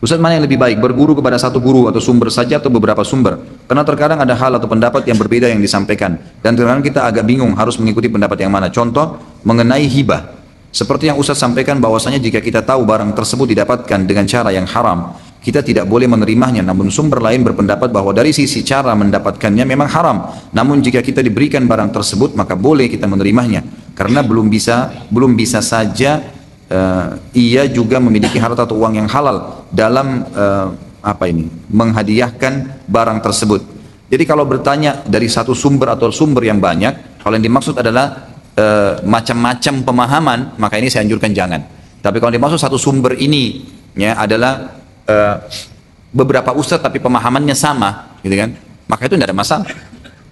Ustaz, mana yang lebih baik, berguru kepada satu guru atau sumber saja atau beberapa sumber? Karena terkadang ada hal atau pendapat yang berbeda yang disampaikan, dan terkadang kita agak bingung harus mengikuti pendapat yang mana. Contoh, mengenai hibah. Seperti yang Ustaz sampaikan bahwasanya jika kita tahu barang tersebut didapatkan dengan cara yang haram, kita tidak boleh menerimanya. Namun sumber lain berpendapat bahwa dari sisi cara mendapatkannya memang haram. Namun jika kita diberikan barang tersebut, maka boleh kita menerimanya. Karena belum bisa saja ia juga memiliki harta atau uang yang halal dalam menghadiahkan barang tersebut. Jadi kalau bertanya dari satu sumber atau sumber yang banyak, kalau yang dimaksud adalah macam-macam pemahaman, maka ini saya anjurkan jangan. Tapi kalau dimaksud satu sumber ini ya adalah beberapa ustadz tapi pemahamannya sama, gitu kan, maka itu tidak ada masalah.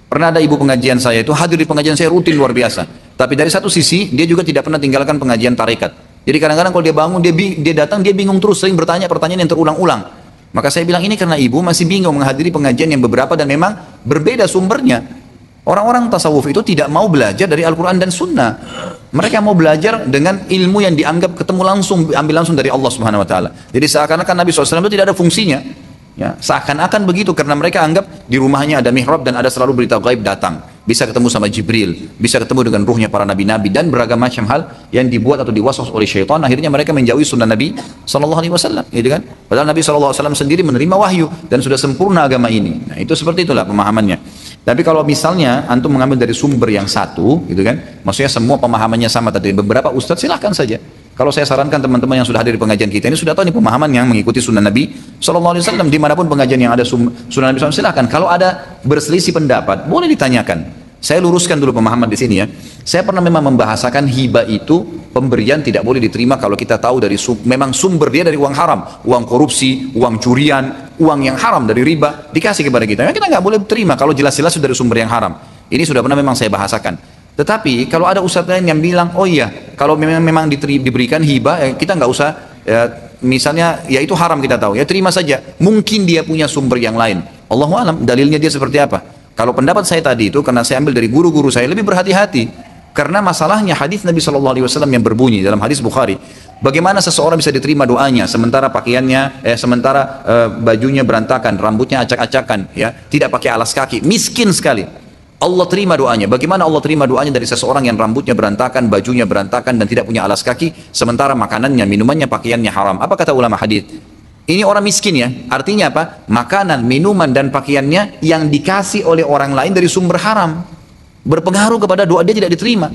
Pernah ada ibu pengajian saya itu hadir di pengajian saya rutin luar biasa, tapi dari satu sisi dia juga tidak pernah tinggalkan pengajian tarekat. Jadi kadang-kadang kalau dia bangun, dia datang, dia bingung terus, sering bertanya pertanyaan yang terulang-ulang. Maka saya bilang ini karena ibu masih bingung menghadiri pengajian yang beberapa dan memang berbeda sumbernya. Orang-orang tasawuf itu tidak mau belajar dari Al-Quran dan Sunnah. Mereka mau belajar dengan ilmu yang dianggap ketemu langsung, ambil langsung dari Allah Subhanahu Wa Taala. Jadi seakan-akan Nabi SAW itu tidak ada fungsinya. Ya, seakan-akan begitu karena mereka anggap di rumahnya ada mihrab dan ada selalu berita gaib datang. Bisa ketemu sama Jibril, bisa ketemu dengan ruhnya para nabi-nabi dan beragam macam hal yang dibuat atau diwaswas oleh syaitan. Akhirnya mereka menjauhi sunnah Nabi SAW, gitu kan? Padahal Nabi SAW sendiri menerima wahyu dan sudah sempurna agama ini. Nah, itu seperti itulah pemahamannya. Tapi kalau misalnya antum mengambil dari sumber yang satu, gitu kan? Maksudnya semua pemahamannya sama tadi beberapa ustadz, silahkan saja. Kalau saya sarankan teman-teman yang sudah hadir di pengajian kita ini sudah tahu nih pemahaman yang mengikuti sunnah Nabi SAW, dimanapun pengajian yang ada sunnah Nabi SAW, silahkan. Kalau ada berselisih pendapat, boleh ditanyakan. Saya luruskan dulu pemahaman di sini ya. Saya pernah memang membahasakan hibah itu pemberian tidak boleh diterima kalau kita tahu dari memang sumber dia dari uang haram, uang korupsi, uang curian, uang yang haram dari riba dikasih kepada kita. Kita nggak boleh terima kalau jelas-jelas dari sumber yang haram. Ini sudah pernah memang saya bahasakan. Tetapi kalau ada ustadz lain yang bilang, oh iya, kalau memang diberikan hibah, kita nggak usah, misalnya, ya itu haram kita tahu, ya terima saja. Mungkin dia punya sumber yang lain. Allahu alam, dalilnya dia seperti apa. Kalau pendapat saya tadi itu, karena saya ambil dari guru-guru saya, lebih berhati-hati. Karena masalahnya hadis Nabi SAW yang berbunyi dalam hadis Bukhari, bagaimana seseorang bisa diterima doanya, sementara pakaiannya, sementara bajunya berantakan, rambutnya acak-acakan, ya, tidak pakai alas kaki, miskin sekali. Allah terima doanya. Bagaimana Allah terima doanya dari seseorang yang rambutnya berantakan, bajunya berantakan dan tidak punya alas kaki, sementara makanannya, minumannya, pakaiannya haram? Apa kata ulama hadis? Ini orang miskin ya. Artinya apa? Makanan, minuman dan pakaiannya yang dikasih oleh orang lain dari sumber haram berpengaruh kepada doa dia tidak diterima.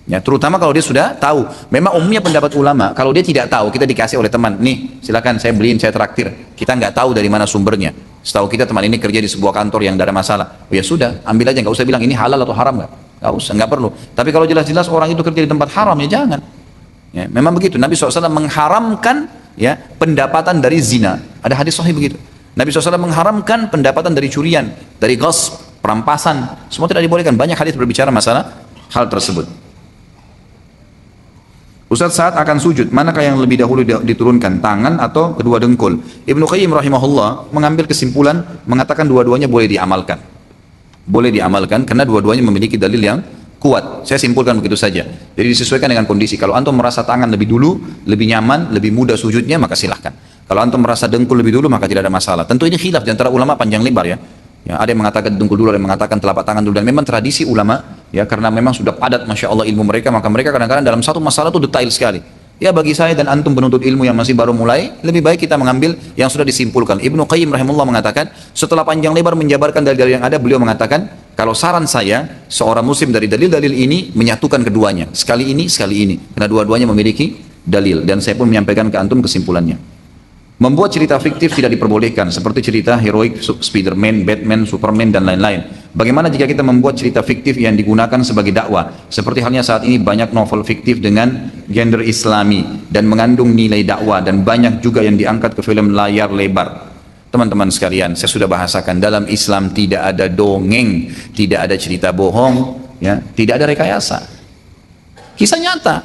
Ya, terutama kalau dia sudah tahu. Memang umumnya pendapat ulama, kalau dia tidak tahu, kita dikasih oleh teman, nih silakan saya beliin, saya traktir. Kita nggak tahu dari mana sumbernya. Setahu kita teman ini kerja di sebuah kantor yang tidak ada masalah. Oh, ya sudah, ambil aja, nggak usah bilang ini halal atau haram, nggak usah, nggak perlu. Tapi kalau jelas-jelas orang itu kerja di tempat haram, ya jangan. Ya, memang begitu. Nabi SAW mengharamkan ya pendapatan dari zina. Ada hadis sahih begitu. Nabi SAW mengharamkan pendapatan dari curian, dari ghasb, perampasan. Semua tidak dibolehkan. Banyak hadis berbicara masalah hal tersebut. Ustaz, saat akan sujud, manakah yang lebih dahulu diturunkan, tangan atau kedua dengkul? Ibnu Qayyim rahimahullah mengambil kesimpulan, mengatakan dua-duanya boleh diamalkan. Boleh diamalkan karena dua-duanya memiliki dalil yang kuat. Saya simpulkan begitu saja. Jadi disesuaikan dengan kondisi. Kalau antum merasa tangan lebih dulu, lebih nyaman, lebih mudah sujudnya, maka silahkan. Kalau antum merasa dengkul lebih dulu, maka tidak ada masalah. Tentu ini khilaf di antara ulama panjang lebar ya. Ya, ada yang mengatakan dengkul dulu, ada yang mengatakan telapak tangan dulu, dan memang tradisi ulama ya, karena memang sudah padat masya Allah ilmu mereka, maka mereka kadang-kadang dalam satu masalah itu detail sekali. Ya, bagi saya dan antum penuntut ilmu yang masih baru mulai, lebih baik kita mengambil yang sudah disimpulkan. Ibnu Qayyim rahimahullah mengatakan, setelah panjang lebar menjabarkan dalil-dalil yang ada, beliau mengatakan, kalau saran saya, seorang muslim dari dalil-dalil ini menyatukan keduanya, sekali ini, karena dua-duanya memiliki dalil, dan saya pun menyampaikan ke antum kesimpulannya. Membuat cerita fiktif tidak diperbolehkan, seperti cerita heroik Spiderman, Batman, Superman, dan lain-lain. Bagaimana jika kita membuat cerita fiktif yang digunakan sebagai dakwah? Seperti halnya saat ini banyak novel fiktif dengan gender islami dan mengandung nilai dakwah, dan banyak juga yang diangkat ke film layar lebar. Teman-teman sekalian, saya sudah bahasakan, dalam Islam tidak ada dongeng, tidak ada cerita bohong, ya, tidak ada rekayasa. Kisah nyata.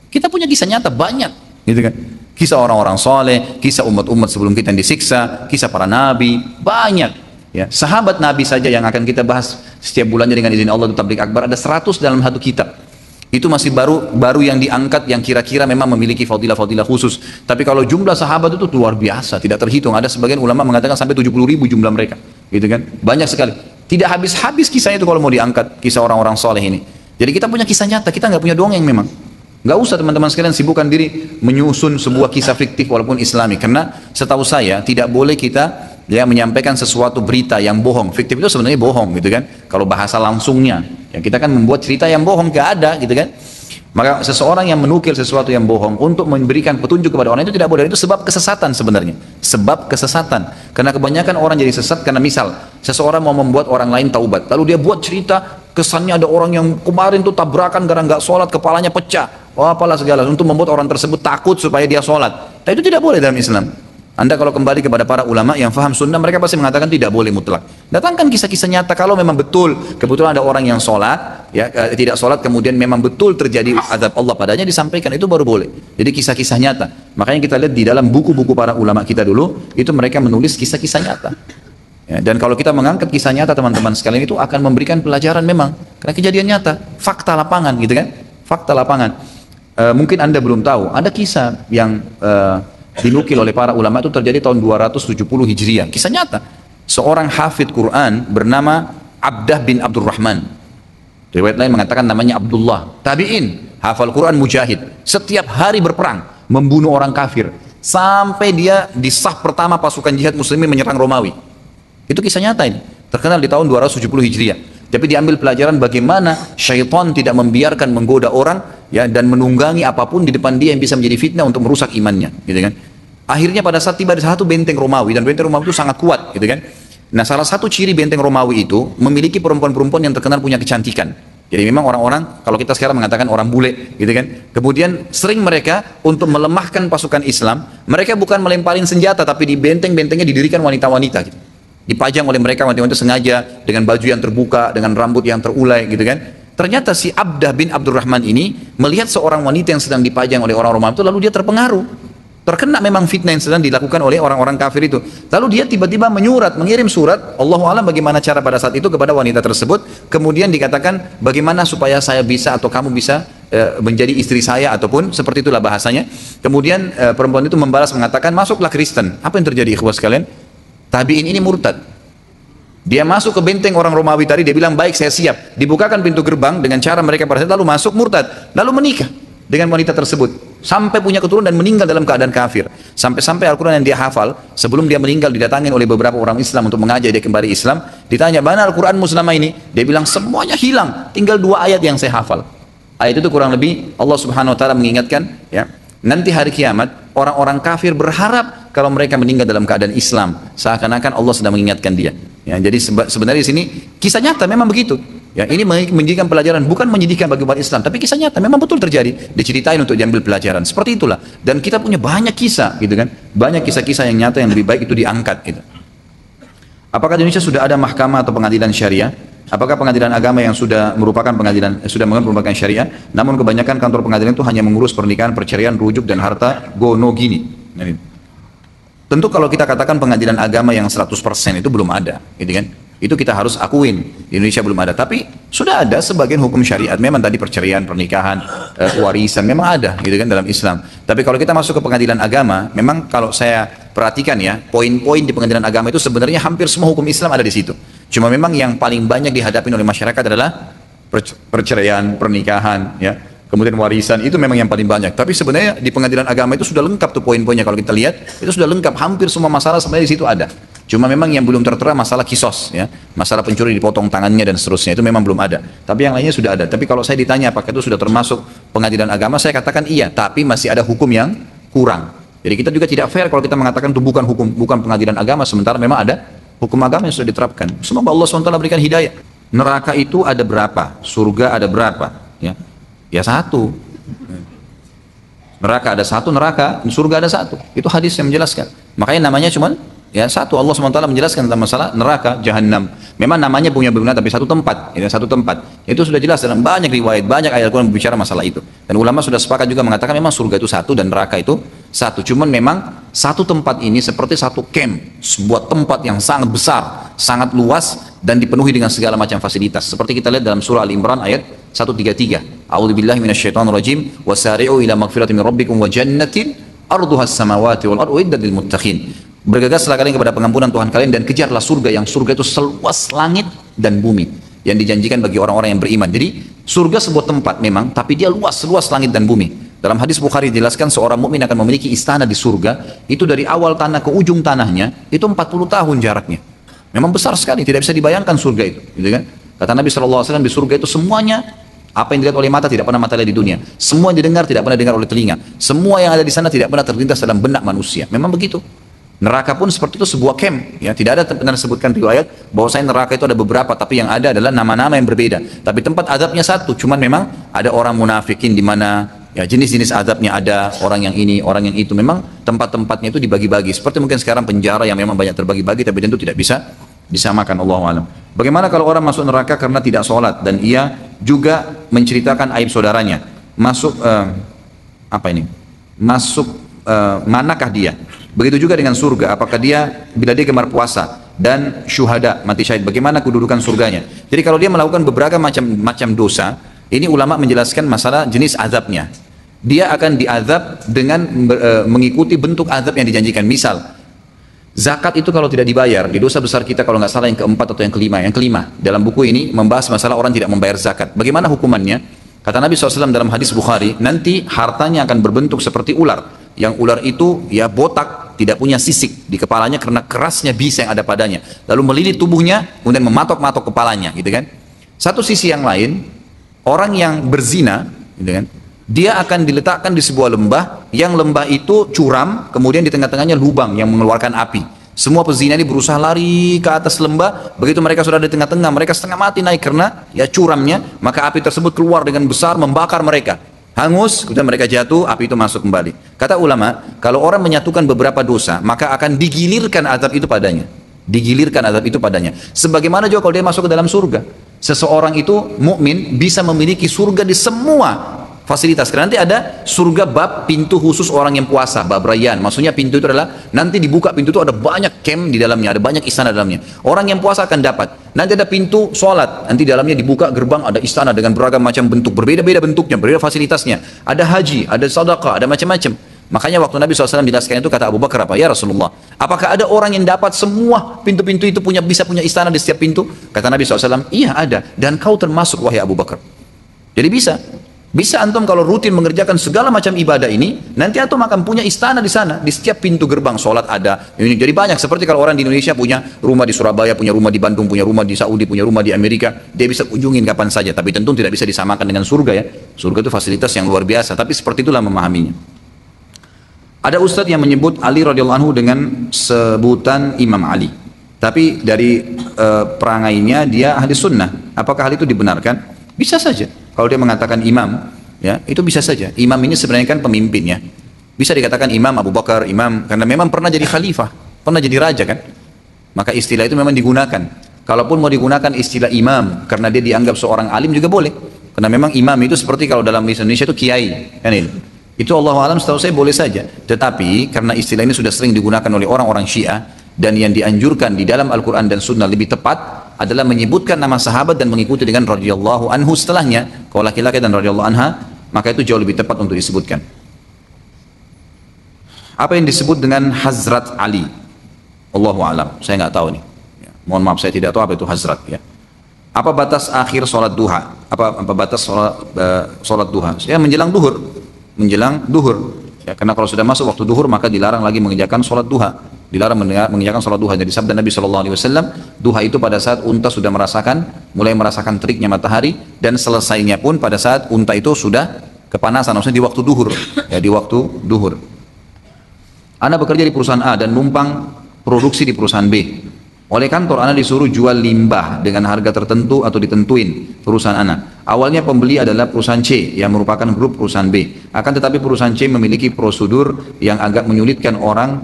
Kita punya kisah nyata banyak, gitu kan? Kisah orang-orang soleh, kisah umat-umat sebelum kita yang disiksa, kisah para nabi, banyak. Ya, sahabat nabi saja yang akan kita bahas setiap bulannya dengan izin Allah di Tabligh Akbar, ada 100 dalam satu kitab. Itu masih baru yang diangkat yang kira-kira memang memiliki fadilah-fadilah khusus. Tapi kalau jumlah sahabat itu luar biasa, tidak terhitung. Ada sebagian ulama mengatakan sampai 70.000 jumlah mereka, gitu kan? Banyak sekali. Tidak habis-habis kisahnya itu kalau mau diangkat, kisah orang-orang soleh ini. Jadi kita punya kisah nyata, kita nggak punya dongeng memang. Nggak usah teman-teman sekalian sibukkan diri menyusun sebuah kisah fiktif walaupun Islami. Karena setahu saya tidak boleh kita menyampaikan sesuatu berita yang bohong. Fiktif itu sebenarnya bohong, gitu kan? Kalau bahasa langsungnya, ya kita kan membuat cerita yang bohong, nggak ada, gitu kan? Maka seseorang yang menukil sesuatu yang bohong untuk memberikan petunjuk kepada orang itu tidak boleh. Itu sebab kesesatan sebenarnya. Sebab kesesatan. Karena kebanyakan orang jadi sesat karena misal seseorang mau membuat orang lain taubat, lalu dia buat cerita kesannya ada orang yang kemarin tuh tabrakan karena nggak sholat kepalanya pecah, apalah segala untuk membuat orang tersebut takut supaya dia sholat. Nah, itu tidak boleh dalam Islam. Anda kalau kembali kepada para ulama yang faham sunnah, mereka pasti mengatakan tidak boleh mutlak. Datangkan kisah-kisah nyata kalau memang betul kebetulan ada orang yang sholat, ya tidak sholat kemudian memang betul terjadi azab Allah padanya, disampaikan, itu baru boleh. Jadi kisah-kisah nyata. Makanya kita lihat di dalam buku-buku para ulama kita dulu, itu mereka menulis kisah-kisah nyata. Ya, dan kalau kita mengangkat kisah nyata teman-teman sekalian itu akan memberikan pelajaran memang, karena kejadian nyata, fakta lapangan, gitu kan? Fakta lapangan. Mungkin Anda belum tahu, ada kisah yang dinukil oleh para ulama itu terjadi tahun 270 Hijriah. Kisah nyata. Seorang hafidh Quran bernama Abdah bin Abdurrahman. Riwayat lain mengatakan namanya Abdullah. Tabi'in, hafal Quran, mujahid. Setiap hari berperang, membunuh orang kafir. Sampai dia di saf pertama pasukan jihad muslimin menyerang Romawi. Itu kisah nyata ini. Terkenal di tahun 270 Hijriah. Tapi diambil pelajaran bagaimana syaitan tidak membiarkan menggoda orang, ya, dan menunggangi apapun di depan dia yang bisa menjadi fitnah untuk merusak imannya, gitu kan? Akhirnya pada saat tiba di satu benteng Romawi, dan benteng Romawi itu sangat kuat, gitu kan? Nah, salah satu ciri benteng Romawi itu memiliki perempuan-perempuan yang terkenal punya kecantikan. Jadi memang orang-orang, kalau kita sekarang mengatakan orang bule, gitu kan? Kemudian sering mereka untuk melemahkan pasukan Islam, mereka bukan melemparin senjata, tapi di benteng-bentengnya didirikan wanita-wanita, gitu. Dipajang oleh mereka wanita-wanita sengaja dengan baju yang terbuka, dengan rambut yang terulai, gitu kan? Ternyata si Abdah bin Abdurrahman ini melihat seorang wanita yang sedang dipajang oleh orang Romawi itu, lalu dia terpengaruh, terkena memang fitnah yang sedang dilakukan oleh orang-orang kafir itu. Lalu dia tiba-tiba mengirim surat, Allahu a'lam bagaimana cara pada saat itu kepada wanita tersebut. Kemudian dikatakan bagaimana supaya saya bisa atau kamu bisa menjadi istri saya, ataupun seperti itulah bahasanya. Kemudian perempuan itu membalas mengatakan masuklah Kristen. Apa yang terjadi ikhwas sekalian? Tabi'in ini murtad. Dia masuk ke benteng orang Romawi tadi, dia bilang baik saya siap. Dibukakan pintu gerbang dengan cara mereka pada saat lalu masuk, murtad, lalu menikah dengan wanita tersebut sampai punya keturunan dan meninggal dalam keadaan kafir. Sampai-sampai Al-Quran yang dia hafal sebelum dia meninggal didatangin oleh beberapa orang Islam untuk mengajak dia kembali Islam. Ditanya mana Al-Quranmu selama ini? Dia bilang semuanya hilang, tinggal 2 ayat yang saya hafal. Ayat itu kurang lebih Allah Subhanahu Wa Taala mengingatkan, ya, nanti hari kiamat orang-orang kafir berharap kalau mereka meninggal dalam keadaan Islam, seakan-akan Allah sedang mengingatkan dia. Ya, jadi sebenarnya di sini kisah nyata memang begitu. Ya, ini menjadikan pelajaran, bukan menyedihkan bagi umat Islam, tapi kisah nyata memang betul terjadi, diceritain untuk diambil pelajaran. Seperti itulah. Dan kita punya banyak kisah, gitu kan? Banyak kisah-kisah yang nyata yang lebih baik itu diangkat, gitu. Apakah di Indonesia sudah ada mahkamah atau pengadilan syariah? Apakah pengadilan agama yang sudah merupakan syariah? Namun kebanyakan kantor pengadilan itu hanya mengurus pernikahan, perceraian, rujuk dan harta gono gini. Tentu kalau kita katakan pengadilan agama yang 100% itu belum ada, gitu kan? Itu kita harus akuin, di Indonesia belum ada. Tapi sudah ada sebagian hukum syariat. Memang tadi perceraian, pernikahan, warisan memang ada, gitu kan, dalam Islam. Tapi kalau kita masuk ke pengadilan agama, memang kalau saya perhatikan ya, poin-poin di pengadilan agama itu sebenarnya hampir semua hukum Islam ada di situ. Cuma memang yang paling banyak dihadapi oleh masyarakat adalah perceraian, pernikahan, ya. Kemudian warisan, itu memang yang paling banyak. Tapi sebenarnya di pengadilan agama itu sudah lengkap tuh poin-poinnya. Kalau kita lihat itu sudah lengkap, hampir semua masalah sebenarnya di situ ada. Cuma memang yang belum tertera masalah kisos, ya, masalah pencuri dipotong tangannya dan seterusnya, itu memang belum ada. Tapi yang lainnya sudah ada. Tapi kalau saya ditanya apakah itu sudah termasuk pengadilan agama, saya katakan iya. Tapi masih ada hukum yang kurang. Jadi kita juga tidak fair kalau kita mengatakan itu bukan pengadilan agama, sementara memang ada hukum agama yang sudah diterapkan. Semoga Allah SWT berikan hidayah. Neraka itu ada berapa? Surga ada berapa? Ya 1. Neraka ada 1, surga ada 1. Itu hadis yang menjelaskan. Makanya namanya cuma ya 1. Allah SWT menjelaskan tentang masalah neraka, Jahannam. Memang namanya punya benar, tapi 1 tempat. Ya, 1 tempat. Itu sudah jelas dalam banyak riwayat, banyak ayat Al-Quran berbicara masalah itu. Dan ulama sudah sepakat juga mengatakan memang surga itu 1 dan neraka itu 1. Cuman memang 1 tempat ini seperti 1 camp, sebuah tempat yang sangat besar, sangat luas dan dipenuhi dengan segala macam fasilitas. Seperti kita lihat dalam surah Al-Imran ayat 133. A'udzubillahi minasyaitonirrajim. Wasari'u ila magfiratin min rabbikum wa jannatin arduhas samawati wal ardu uiddat lil muttaqin. Bergegaslah kalian kepada pengampunan Tuhan kalian dan kejarlah surga, yang surga itu seluas langit dan bumi, yang dijanjikan bagi orang-orang yang beriman. Jadi surga sebuah tempat memang, tapi dia luas langit dan bumi. Dalam hadis Bukhari dijelaskan seorang mukmin akan memiliki istana di surga, itu dari awal tanah ke ujung tanahnya itu 40 tahun jaraknya. Memang besar sekali, tidak bisa dibayangkan surga itu, gitu kan? Kata Nabi SAW, di surga itu semuanya, apa yang dilihat oleh mata tidak pernah mata lihat di dunia, semua yang didengar tidak pernah dengar oleh telinga, semua yang ada di sana tidak pernah terlintas dalam benak manusia. Memang begitu. Neraka pun seperti itu, sebuah camp, ya. Tidak ada benar disebutkan riwayat bahwa neraka itu ada beberapa, tapi yang ada adalah nama-nama yang berbeda. Tapi tempat azabnya satu, cuman memang ada orang munafikin di mana, ya, jenis-jenis azabnya ada, orang yang ini, orang yang itu. Memang tempat-tempatnya itu dibagi-bagi. Seperti mungkin sekarang penjara yang memang banyak terbagi-bagi, tapi tentu tidak bisa disamakan. Allahu a'lam. Bagaimana kalau orang masuk neraka karena tidak sholat dan ia juga menceritakan aib saudaranya? Masuk manakah dia? Begitu juga dengan surga, apakah dia bila dia gemar puasa dan syuhada mati syahid, bagaimana kedudukan surganya? Jadi kalau dia melakukan beberapa macam dosa, ini ulama menjelaskan masalah jenis azabnya. Dia akan diazab dengan mengikuti bentuk azab yang dijanjikan. Misal, zakat itu kalau tidak dibayar, di dosa besar kita kalau nggak salah yang keempat atau yang kelima dalam buku ini membahas masalah orang tidak membayar zakat. Bagaimana hukumannya? Kata Nabi SAW dalam hadis Bukhari, nanti hartanya akan berbentuk seperti ular. Yang ular itu ya botak, tidak punya sisik di kepalanya karena kerasnya bisa yang ada padanya. Lalu melilit tubuhnya, kemudian mematok-matok kepalanya, gitu kan? Satu sisi yang lain, orang yang berzina, gitu kan? Dia akan diletakkan di sebuah lembah, yang lembah itu curam, kemudian di tengah-tengahnya lubang yang mengeluarkan api. Semua pezina ini berusaha lari ke atas lembah, begitu mereka sudah di tengah-tengah, mereka setengah mati naik karena ya curamnya, maka api tersebut keluar dengan besar membakar mereka. Hangus, kemudian mereka jatuh, api itu masuk kembali. Kata ulama, kalau orang menyatukan beberapa dosa, maka akan digilirkan azab itu padanya. Digilirkan azab itu padanya. Sebagaimana juga kalau dia masuk ke dalam surga. Seseorang itu mukmin bisa memiliki surga di semua fasilitas. Karena nanti ada surga bab pintu khusus orang yang puasa, bab Rayyan. Maksudnya pintu itu adalah nanti dibuka pintu itu ada banyak camp di dalamnya, ada banyak istana di dalamnya. Orang yang puasa akan dapat. Nanti ada pintu sholat, nanti di dalamnya dibuka gerbang, ada istana dengan beragam macam bentuk, berbeda-beda bentuknya, berbeda fasilitasnya. Ada haji, ada sedekah, ada macam-macam. Makanya waktu Nabi SAW jelaskan itu, kata Abu Bakar apa? Ya Rasulullah, apakah ada orang yang dapat semua pintu-pintu itu bisa punya istana di setiap pintu? Kata Nabi SAW, iya ada. Dan kau termasuk wahai Abu Bakar. Jadi bisa antum kalau rutin mengerjakan segala macam ibadah ini, nanti antum akan punya istana di sana, di setiap pintu gerbang sholat ada. Jadi banyak, seperti kalau orang di Indonesia punya rumah di Surabaya, punya rumah di Bandung, punya rumah di Saudi, punya rumah di Amerika, dia bisa kunjungin kapan saja. Tapi tentu tidak bisa disamakan dengan surga ya. Surga itu fasilitas yang luar biasa, tapi seperti itulah memahaminya. Ada ustadz yang menyebut Ali radhiyallahu anhu dengan sebutan Imam Ali, tapi dari perangainya dia ahli sunnah. Apakah hal itu dibenarkan? Bisa saja. Kalau dia mengatakan imam, ya itu bisa saja. Imam ini sebenarnya kan pemimpin ya. Bisa dikatakan imam Abu Bakar, imam karena memang pernah jadi khalifah, pernah jadi raja kan. Maka istilah itu memang digunakan. Kalaupun mau digunakan istilah imam karena dia dianggap seorang alim juga boleh. Karena memang imam itu seperti kalau dalam Indonesia itu kiai, kan ini. Itu Allahu alam setahu saya boleh saja. Tetapi karena istilah ini sudah sering digunakan oleh orang-orang Syiah dan yang dianjurkan di dalam Al-Quran dan Sunnah lebih tepat adalah menyebutkan nama sahabat dan mengikuti dengan radhiyallahu anhu setelahnya. Kalau laki-laki dan radhiyallahu anha, maka itu jauh lebih tepat untuk disebutkan. Apa yang disebut dengan Hazrat Ali? Allahu alam, saya nggak tahu nih. Ya, mohon maaf, saya tidak tahu apa itu Hazrat ya. Apa batas akhir sholat duha? Apa batas sholat duha? Ya menjelang duhur, Ya, karena kalau sudah masuk waktu duhur maka dilarang lagi mengerjakan sholat duha. Dilarang mengerjakan sholat duha. Jadi sabda Nabi SAW, duha itu pada saat unta sudah mulai merasakan teriknya matahari, dan selesainya pun pada saat unta itu sudah kepanasan, maksudnya di waktu duhur. Ya, di waktu duhur. Anda bekerja di perusahaan A dan numpang produksi di perusahaan B. Oleh kantor Anda disuruh jual limbah dengan harga tertentu atau ditentuin perusahaan Anda. Awalnya pembeli adalah perusahaan C yang merupakan grup perusahaan B. Akan tetapi perusahaan C memiliki prosedur yang agak menyulitkan orang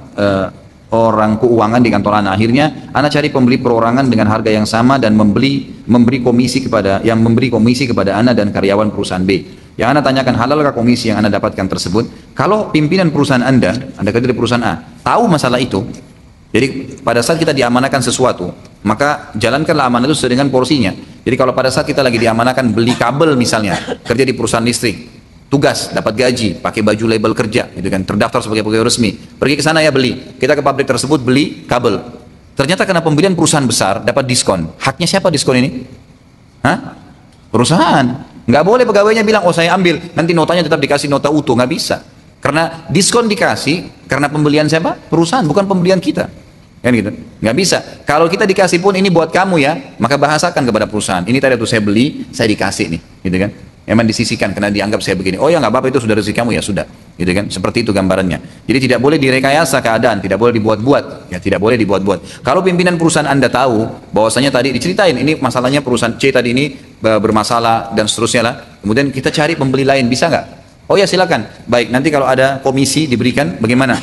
keuangan di kantor Anda. Akhirnya Anda cari pembeli perorangan dengan harga yang sama dan memberi komisi kepada Anda dan karyawan perusahaan B. Yang Anda tanyakan, halalkah komisi yang Anda dapatkan tersebut? Kalau pimpinan perusahaan Anda kerja di perusahaan A, tahu masalah itu, jadi pada saat kita diamanakan sesuatu, maka jalankanlah amanah itu sesuai dengan porsinya. Jadi kalau pada saat kita lagi diamanakan beli kabel misalnya, kerja di perusahaan listrik, tugas, dapat gaji, pakai baju label kerja, gitu kan, terdaftar sebagai pegawai resmi, pergi ke sana ya beli, kita ke pabrik tersebut beli kabel. Ternyata karena pembelian perusahaan besar dapat diskon. Haknya siapa diskon ini? Hah? Perusahaan. Nggak boleh pegawainya bilang, oh saya ambil, nanti notanya tetap dikasih nota utuh, nggak bisa. Karena diskon dikasih karena pembelian siapa? Perusahaan, bukan pembelian kita. Kan gitu, nggak bisa. Kalau kita dikasih pun ini buat kamu ya, maka bahasakan kepada perusahaan. Ini tadi tuh saya beli, saya dikasih nih, gitu kan? Memang disisihkan karena dianggap saya begini. Oh ya nggak apa-apa, itu sudah rezeki kamu ya sudah, gitu kan? Seperti itu gambarannya. Jadi tidak boleh direkayasa keadaan, tidak boleh dibuat-buat, ya tidak boleh dibuat-buat. Kalau pimpinan perusahaan Anda tahu bahwasanya tadi diceritain ini masalahnya perusahaan C tadi ini bermasalah dan seterusnya lah. Kemudian kita cari pembeli lain, bisa nggak? Oh ya silakan. Baik, nanti kalau ada komisi diberikan bagaimana?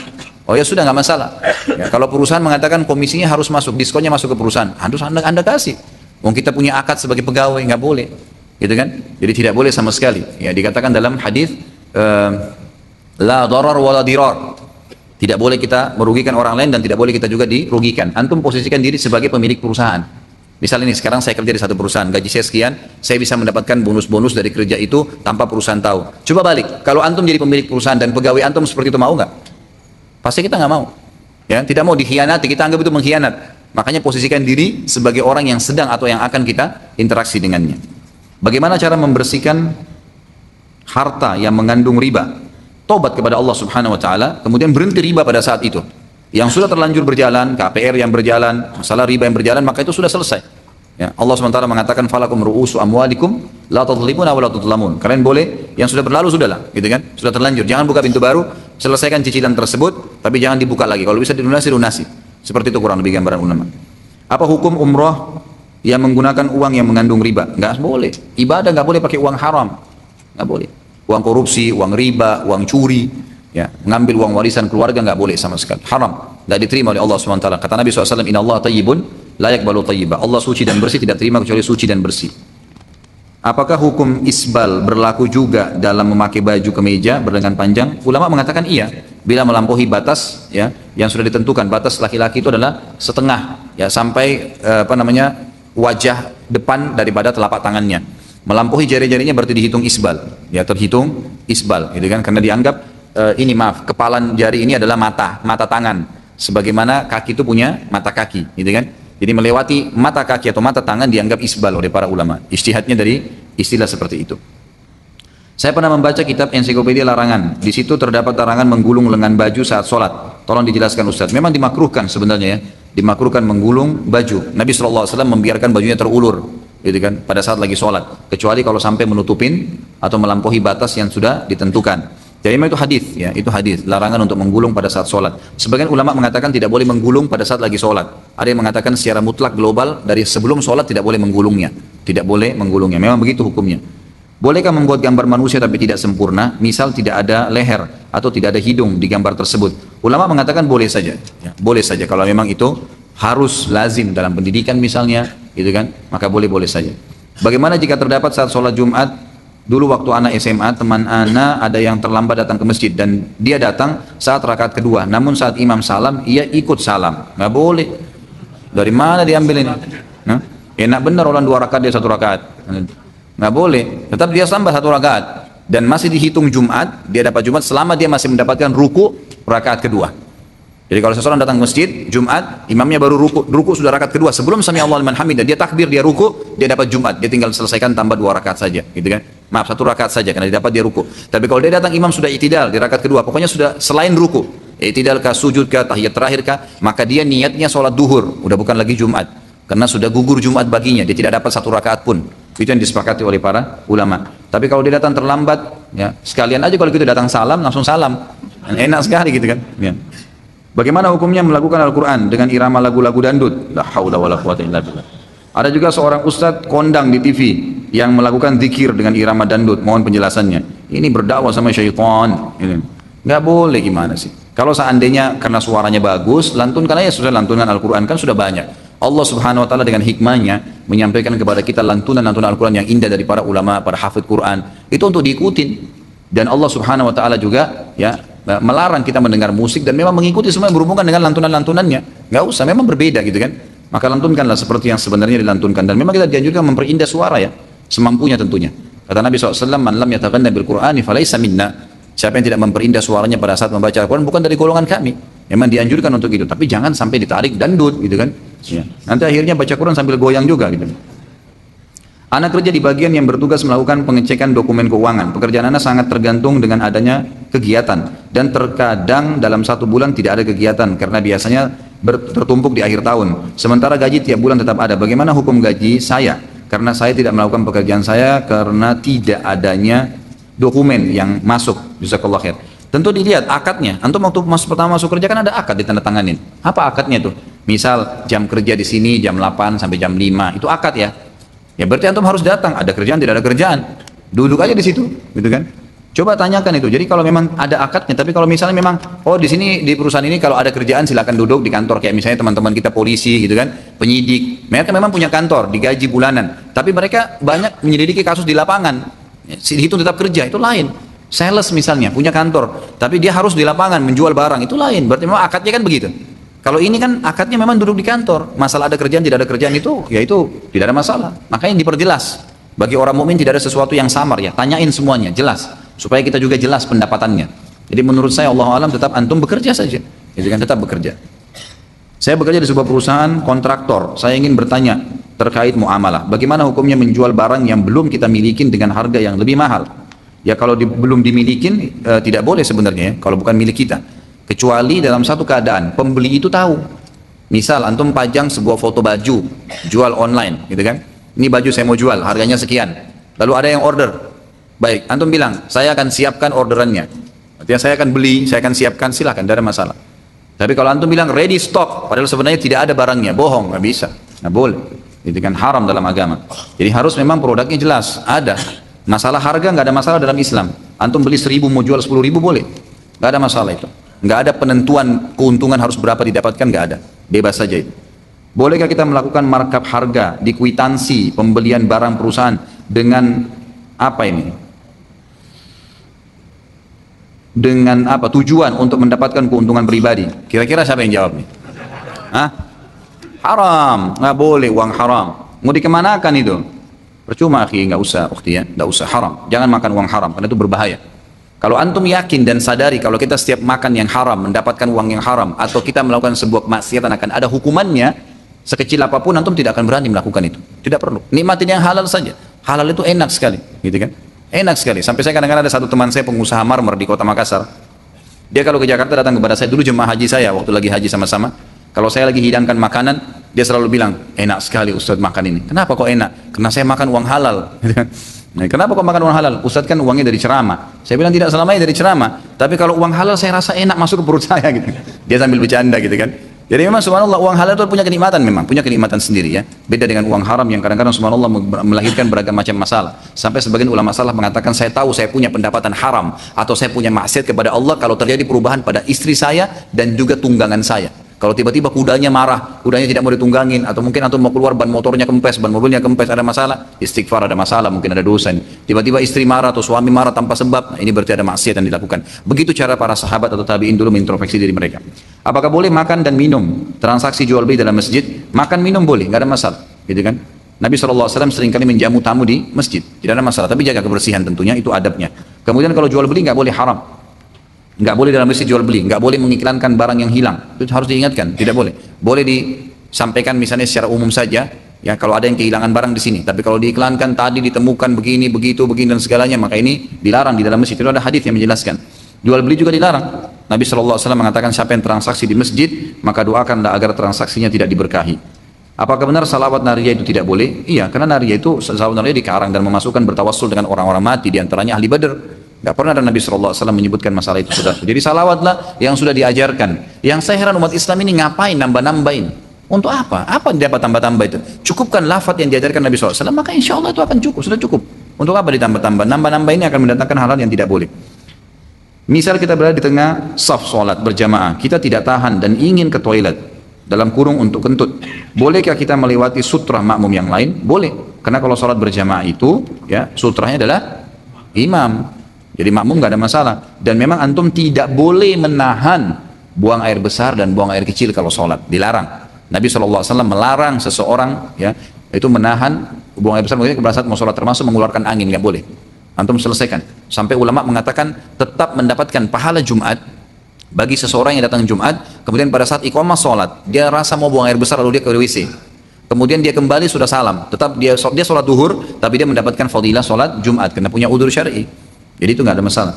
Oh ya sudah nggak masalah. Ya, kalau perusahaan mengatakan komisinya harus masuk, diskonnya masuk ke perusahaan, harus anda kasih. Wong kita punya akad sebagai pegawai, nggak boleh, gitu kan? Jadi tidak boleh sama sekali. Ya dikatakan dalam hadis la darar wala dirar. Tidak boleh kita merugikan orang lain dan tidak boleh kita juga dirugikan. Antum posisikan diri sebagai pemilik perusahaan. Misalnya nih sekarang saya kerja di satu perusahaan, gaji saya sekian, saya bisa mendapatkan bonus-bonus dari kerja itu tanpa perusahaan tahu. Coba balik, kalau antum jadi pemilik perusahaan dan pegawai antum seperti itu, mau nggak? Pasti kita nggak mau, ya tidak mau dikhianati, kita anggap itu mengkhianat. Makanya posisikan diri sebagai orang yang sedang atau yang akan kita interaksi dengannya. Bagaimana cara membersihkan harta yang mengandung riba? Tobat kepada Allah Subhanahu Wa Taala, kemudian berhenti riba pada saat itu. Yang sudah terlanjur berjalan, KPR yang berjalan, masalah riba yang berjalan, maka itu sudah selesai. Ya, Allah SWT mengatakan falakum ru'usu amwalikum la tadhlimuna wa la tudlamun. Kalian boleh, yang sudah berlalu sudahlah, gitu kan? Sudah terlanjur. Jangan buka pintu baru, selesaikan cicilan tersebut, tapi jangan dibuka lagi. Kalau bisa dilunasi, lunasi. Seperti itu kurang lebih gambaran ulama. Apa hukum umroh yang menggunakan uang yang mengandung riba? Nggak boleh. Ibadah nggak boleh pakai uang haram. Nggak boleh. Uang korupsi, uang riba, uang curi, ya, mengambil uang warisan keluarga nggak boleh sama sekali. Haram. Nggak diterima oleh Allah SWT. Kata Nabi SAW, Inna Allah tayyibun la yaqbalu tayyiba. Allah suci dan bersih, tidak terima kecuali suci dan bersih. Apakah hukum isbal berlaku juga dalam memakai baju kemeja berlengan panjang? Ulama mengatakan iya, bila melampaui batas ya yang sudah ditentukan. Batas laki-laki itu adalah setengah ya sampai wajah depan daripada telapak tangannya. Melampaui jari-jarinya berarti dihitung isbal. Ya terhitung isbal, gitu kan? Karena dianggap kepalan jari ini adalah mata tangan. Sebagaimana kaki itu punya mata kaki, gitu kan? Jadi melewati mata kaki atau mata tangan dianggap isbal oleh para ulama. Ijtihadnya dari istilah seperti itu. Saya pernah membaca kitab ensiklopedia larangan. Di situ terdapat larangan menggulung lengan baju saat sholat. Tolong dijelaskan Ustaz. Memang dimakruhkan sebenarnya ya. Dimakruhkan menggulung baju. Nabi SAW membiarkan bajunya terulur, gitu kan, pada saat lagi sholat. Kecuali kalau sampai menutupin atau melampaui batas yang sudah ditentukan. Jadi memang itu hadis, ya, itu hadis. Larangan untuk menggulung pada saat sholat. Sebagian ulama mengatakan tidak boleh menggulung pada saat lagi sholat. Ada yang mengatakan secara mutlak global dari sebelum sholat tidak boleh menggulungnya. Tidak boleh menggulungnya. Memang begitu hukumnya. Bolehkah membuat gambar manusia tapi tidak sempurna? Misal tidak ada leher atau tidak ada hidung di gambar tersebut. Ulama mengatakan boleh saja. Ya, boleh saja kalau memang itu harus lazim dalam pendidikan misalnya, gitu kan? Maka boleh-boleh saja. Bagaimana jika terdapat saat sholat Jumat? Dulu waktu anak SMA, teman anak ada yang terlambat datang ke masjid dan dia datang saat rakaat kedua. Namun saat imam salam, ia ikut salam. Nggak boleh. Dari mana diambil ini? Nah, enak benar orang 2 rakaat dia 1 rakaat. Nggak boleh. Tetap dia tambah 1 rakaat dan masih dihitung Jumat. Dia dapat Jumat selama dia masih mendapatkan ruku rakaat kedua. Jadi kalau seseorang datang ke masjid Jumat, imamnya baru ruku sudah rakaat kedua. Sebelum sami Allah liman hamidah, dia takbir, dia ruku, dia dapat Jumat. Dia tinggal selesaikan tambah 2 rakaat saja, gitu kan? Maaf, 1 rakaat saja karena dia dapat dia ruku. Tapi kalau dia datang imam sudah i'tidal di rakaat kedua, pokoknya sudah selain ruku, i'tidal kah, sujud kah, tahiyat terakhir kah, maka dia niatnya sholat duhur, udah bukan lagi Jumat. Karena sudah gugur Jumat baginya, dia tidak dapat 1 rakaat pun. Itu yang disepakati oleh para ulama. Tapi kalau dia datang terlambat, ya sekalian aja kalau gitu datang salam, langsung salam. Enak sekali gitu kan? Ya. Bagaimana hukumnya melakukan Al-Quran dengan irama lagu-lagu dandut? La haula wala quwwata illa billah. Ada juga seorang ustadz kondang di TV yang melakukan zikir dengan irama dandut. Mohon penjelasannya. Ini berdakwah sama syaitan. Nggak boleh, gimana sih? Kalau seandainya karena suaranya bagus, lantunkan aja sudah, lantunan Al-Quran kan sudah banyak. Allah Subhanahu Wa Taala dengan hikmahnya menyampaikan kepada kita lantunan-lantunan Al-Quran yang indah dari para ulama, para hafidh Quran. Itu untuk diikutin. Dan Allah Subhanahu Wa Taala juga ya melarang kita mendengar musik dan memang mengikuti semua yang berhubungan dengan lantunan-lantunannya. Nggak usah, memang berbeda gitu kan. maka lantunkanlah seperti yang sebenarnya dilantunkan. Dan memang kita dianjurkan memperindah suara ya, semampunya tentunya. Kata Nabi SAW, man lam yataghanna bil Qur'ani falaysa minna. Siapa yang tidak memperindah suaranya pada saat membaca Al-Quran bukan dari golongan kami. Memang dianjurkan untuk itu, tapi jangan sampai ditarik dangdut gitu kan. Ya. Nanti akhirnya baca Quran sambil goyang juga gitu. Anak kerja di bagian yang bertugas melakukan pengecekan dokumen keuangan. Pekerjaan anak sangat tergantung dengan adanya kegiatan. Dan terkadang dalam 1 bulan tidak ada kegiatan karena biasanya tertumpuk di akhir tahun. Sementara gaji tiap bulan tetap ada. Bagaimana hukum gaji saya? Karena saya tidak melakukan pekerjaan saya karena tidak adanya dokumen yang masuk. Jazakallah khair. Tentu dilihat akadnya. Antum waktu pertama masuk kerja kan ada akad ditandatanganin. Apa akadnya tuh? Misal jam kerja di sini jam 8 sampai jam 5. Itu akad ya. Ya berarti antum harus datang, ada kerjaan tidak ada kerjaan, duduk aja di situ, gitu kan? Coba tanyakan itu. Jadi kalau memang ada akadnya, tapi kalau misalnya memang di sini di perusahaan ini kalau ada kerjaan silakan duduk di kantor, kayak misalnya teman-teman kita polisi, gitu kan, penyidik, mereka memang punya kantor, digaji bulanan, tapi mereka banyak menyelidiki kasus di lapangan, dihitung tetap kerja, itu lain. Sales misalnya punya kantor, tapi dia harus di lapangan menjual barang, itu lain. Berarti memang akadnya kan begitu. Kalau ini kan akadnya memang duduk di kantor, masalah ada kerjaan tidak ada kerjaan itu, ya itu tidak ada masalah. Makanya diperjelas. Bagi orang mukmin tidak ada sesuatu yang samar ya, tanyain semuanya, jelas. Supaya kita juga jelas pendapatannya. Jadi menurut saya Allah alam tetap antum bekerja saja, jadi kan tetap bekerja. Saya bekerja di sebuah perusahaan kontraktor. Saya ingin bertanya terkait muamalah. Bagaimana hukumnya menjual barang yang belum kita milikin dengan harga yang lebih mahal? Ya kalau belum dimilikin tidak boleh sebenarnya ya, kalau bukan milik kita. Kecuali dalam satu keadaan, pembeli itu tahu. Misal antum pajang sebuah foto baju, jual online, gitu kan? Ini baju saya mau jual, harganya sekian. Lalu ada yang order. Baik, antum bilang, saya akan siapkan orderannya. Artinya saya akan beli, saya akan siapkan, silahkan, tidak ada masalah. Tapi kalau antum bilang ready stock, padahal sebenarnya tidak ada barangnya, bohong, nggak bisa, nggak boleh. Itu kan haram dalam agama. Jadi harus memang produknya jelas, ada. Masalah harga nggak ada masalah dalam Islam. Antum beli 1.000 mau jual 10.000 boleh, nggak ada masalah itu. Nggak ada penentuan keuntungan harus berapa didapatkan, nggak ada, bebas saja itu. Bolehkah kita melakukan markup harga di kwitansi pembelian barang perusahaan dengan apa ini? Dengan apa tujuan untuk mendapatkan keuntungan pribadi? Kira-kira siapa yang jawab nih? Hah? Haram, nggak boleh uang haram. Mau dikemanakan itu? Percuma akhi, nggak usah, ukhti ya, nggak usah, haram. Jangan makan uang haram karena itu berbahaya. Kalau antum yakin dan sadari kalau kita setiap makan yang haram, mendapatkan uang yang haram, atau kita melakukan sebuah kemaksiatan akan ada hukumannya, sekecil apapun antum tidak akan berani melakukan itu. Tidak perlu. Nikmatin yang halal saja. Halal itu enak sekali, gitu kan? Enak sekali. Sampai saya kadang-kadang ada satu teman saya pengusaha marmer di kota Makassar. Dia kalau ke Jakarta datang kepada saya, dulu jemaah haji saya waktu lagi haji sama-sama. Kalau saya lagi hidangkan makanan, dia selalu bilang, enak sekali Ustadz makan ini. Kenapa kok enak? Karena saya makan uang halal. Nah, kenapa kok makan uang halal? Ustadz kan uangnya dari ceramah. Saya bilang tidak selamanya dari ceramah. Tapi kalau uang halal saya rasa enak masuk ke perut saya gitu. Dia sambil bercanda gitu kan. Jadi memang subhanallah uang halal itu punya kenikmatan memang. Punya kenikmatan sendiri ya. Beda dengan uang haram yang kadang-kadang subhanallah melahirkan beragam macam masalah. Sampai sebagian ulama salaf mengatakan saya tahu saya punya pendapatan haram. Atau saya punya maksiat kepada Allah kalau terjadi perubahan pada istri saya dan juga tunggangan saya. Kalau tiba-tiba kudanya marah, kudanya tidak mau ditunggangin, atau mungkin antum mau keluar ban motornya kempes, ban mobilnya kempes, ada masalah, istighfar ada masalah, mungkin ada dosa. Tiba-tiba istri marah atau suami marah tanpa sebab, nah ini berarti ada maksiat yang dilakukan. Begitu cara para sahabat atau tabi'in dulu mengintrospeksi diri mereka. Apakah boleh makan dan minum, transaksi jual beli dalam masjid? Makan minum boleh, nggak ada masalah, gitu kan? Nabi SAW seringkali menjamu tamu di masjid, tidak ada masalah, tapi jaga kebersihan tentunya, itu adabnya. Kemudian kalau jual beli nggak boleh haram. Nggak boleh dalam masjid jual beli, nggak boleh mengiklankan barang yang hilang, itu harus diingatkan, tidak boleh. Boleh disampaikan misalnya secara umum saja, ya kalau ada yang kehilangan barang di sini. Tapi kalau diiklankan tadi ditemukan begini, begitu, begini dan segalanya, maka ini dilarang di dalam masjid. Itu ada hadis yang menjelaskan. Jual beli juga dilarang. Nabi SAW mengatakan siapa yang transaksi di masjid, maka doakanlah agar transaksinya tidak diberkahi. Apakah benar salawat nariyah itu tidak boleh? Iya, karena nariyah itu salawat nariyah dikarang dan memasukkan bertawassul dengan orang-orang mati, diantaranya ahli Badr. Gak pernah ada Nabi SAW menyebutkan masalah itu, saudara. Jadi salawatlah yang sudah diajarkan. Yang saya heran umat Islam ini ngapain nambah-nambahin? Untuk apa? Apa yang dapat tambah-tambah itu? Cukupkan lafaz yang diajarkan Nabi SAW, maka insya Allah itu akan cukup, sudah cukup. Untuk apa ditambah-tambah? Nambah-nambah ini akan mendatangkan hal-hal yang tidak boleh. Misal kita berada di tengah saf sholat berjamaah, kita tidak tahan dan ingin ke toilet, dalam kurung untuk kentut. Bolehkah kita melewati sutrah makmum yang lain? Boleh. Karena kalau sholat berjamaah itu, ya sutrahnya adalah imam. Jadi makmum nggak ada masalah. Dan memang antum tidak boleh menahan buang air besar dan buang air kecil kalau sholat. Dilarang. Nabi SAW melarang seseorang ya itu menahan buang air besar pada saat mau sholat, termasuk mengeluarkan angin, nggak boleh. Antum selesaikan. Sampai ulama mengatakan tetap mendapatkan pahala Jumat bagi seseorang yang datang Jumat, kemudian pada saat iqamah sholat, dia rasa mau buang air besar lalu dia ke WC. Kemudian dia kembali sudah salam, tetap dia sholat duhur, tapi dia mendapatkan fadilah sholat Jumat karena punya udzur syar'i. Jadi itu nggak ada masalah.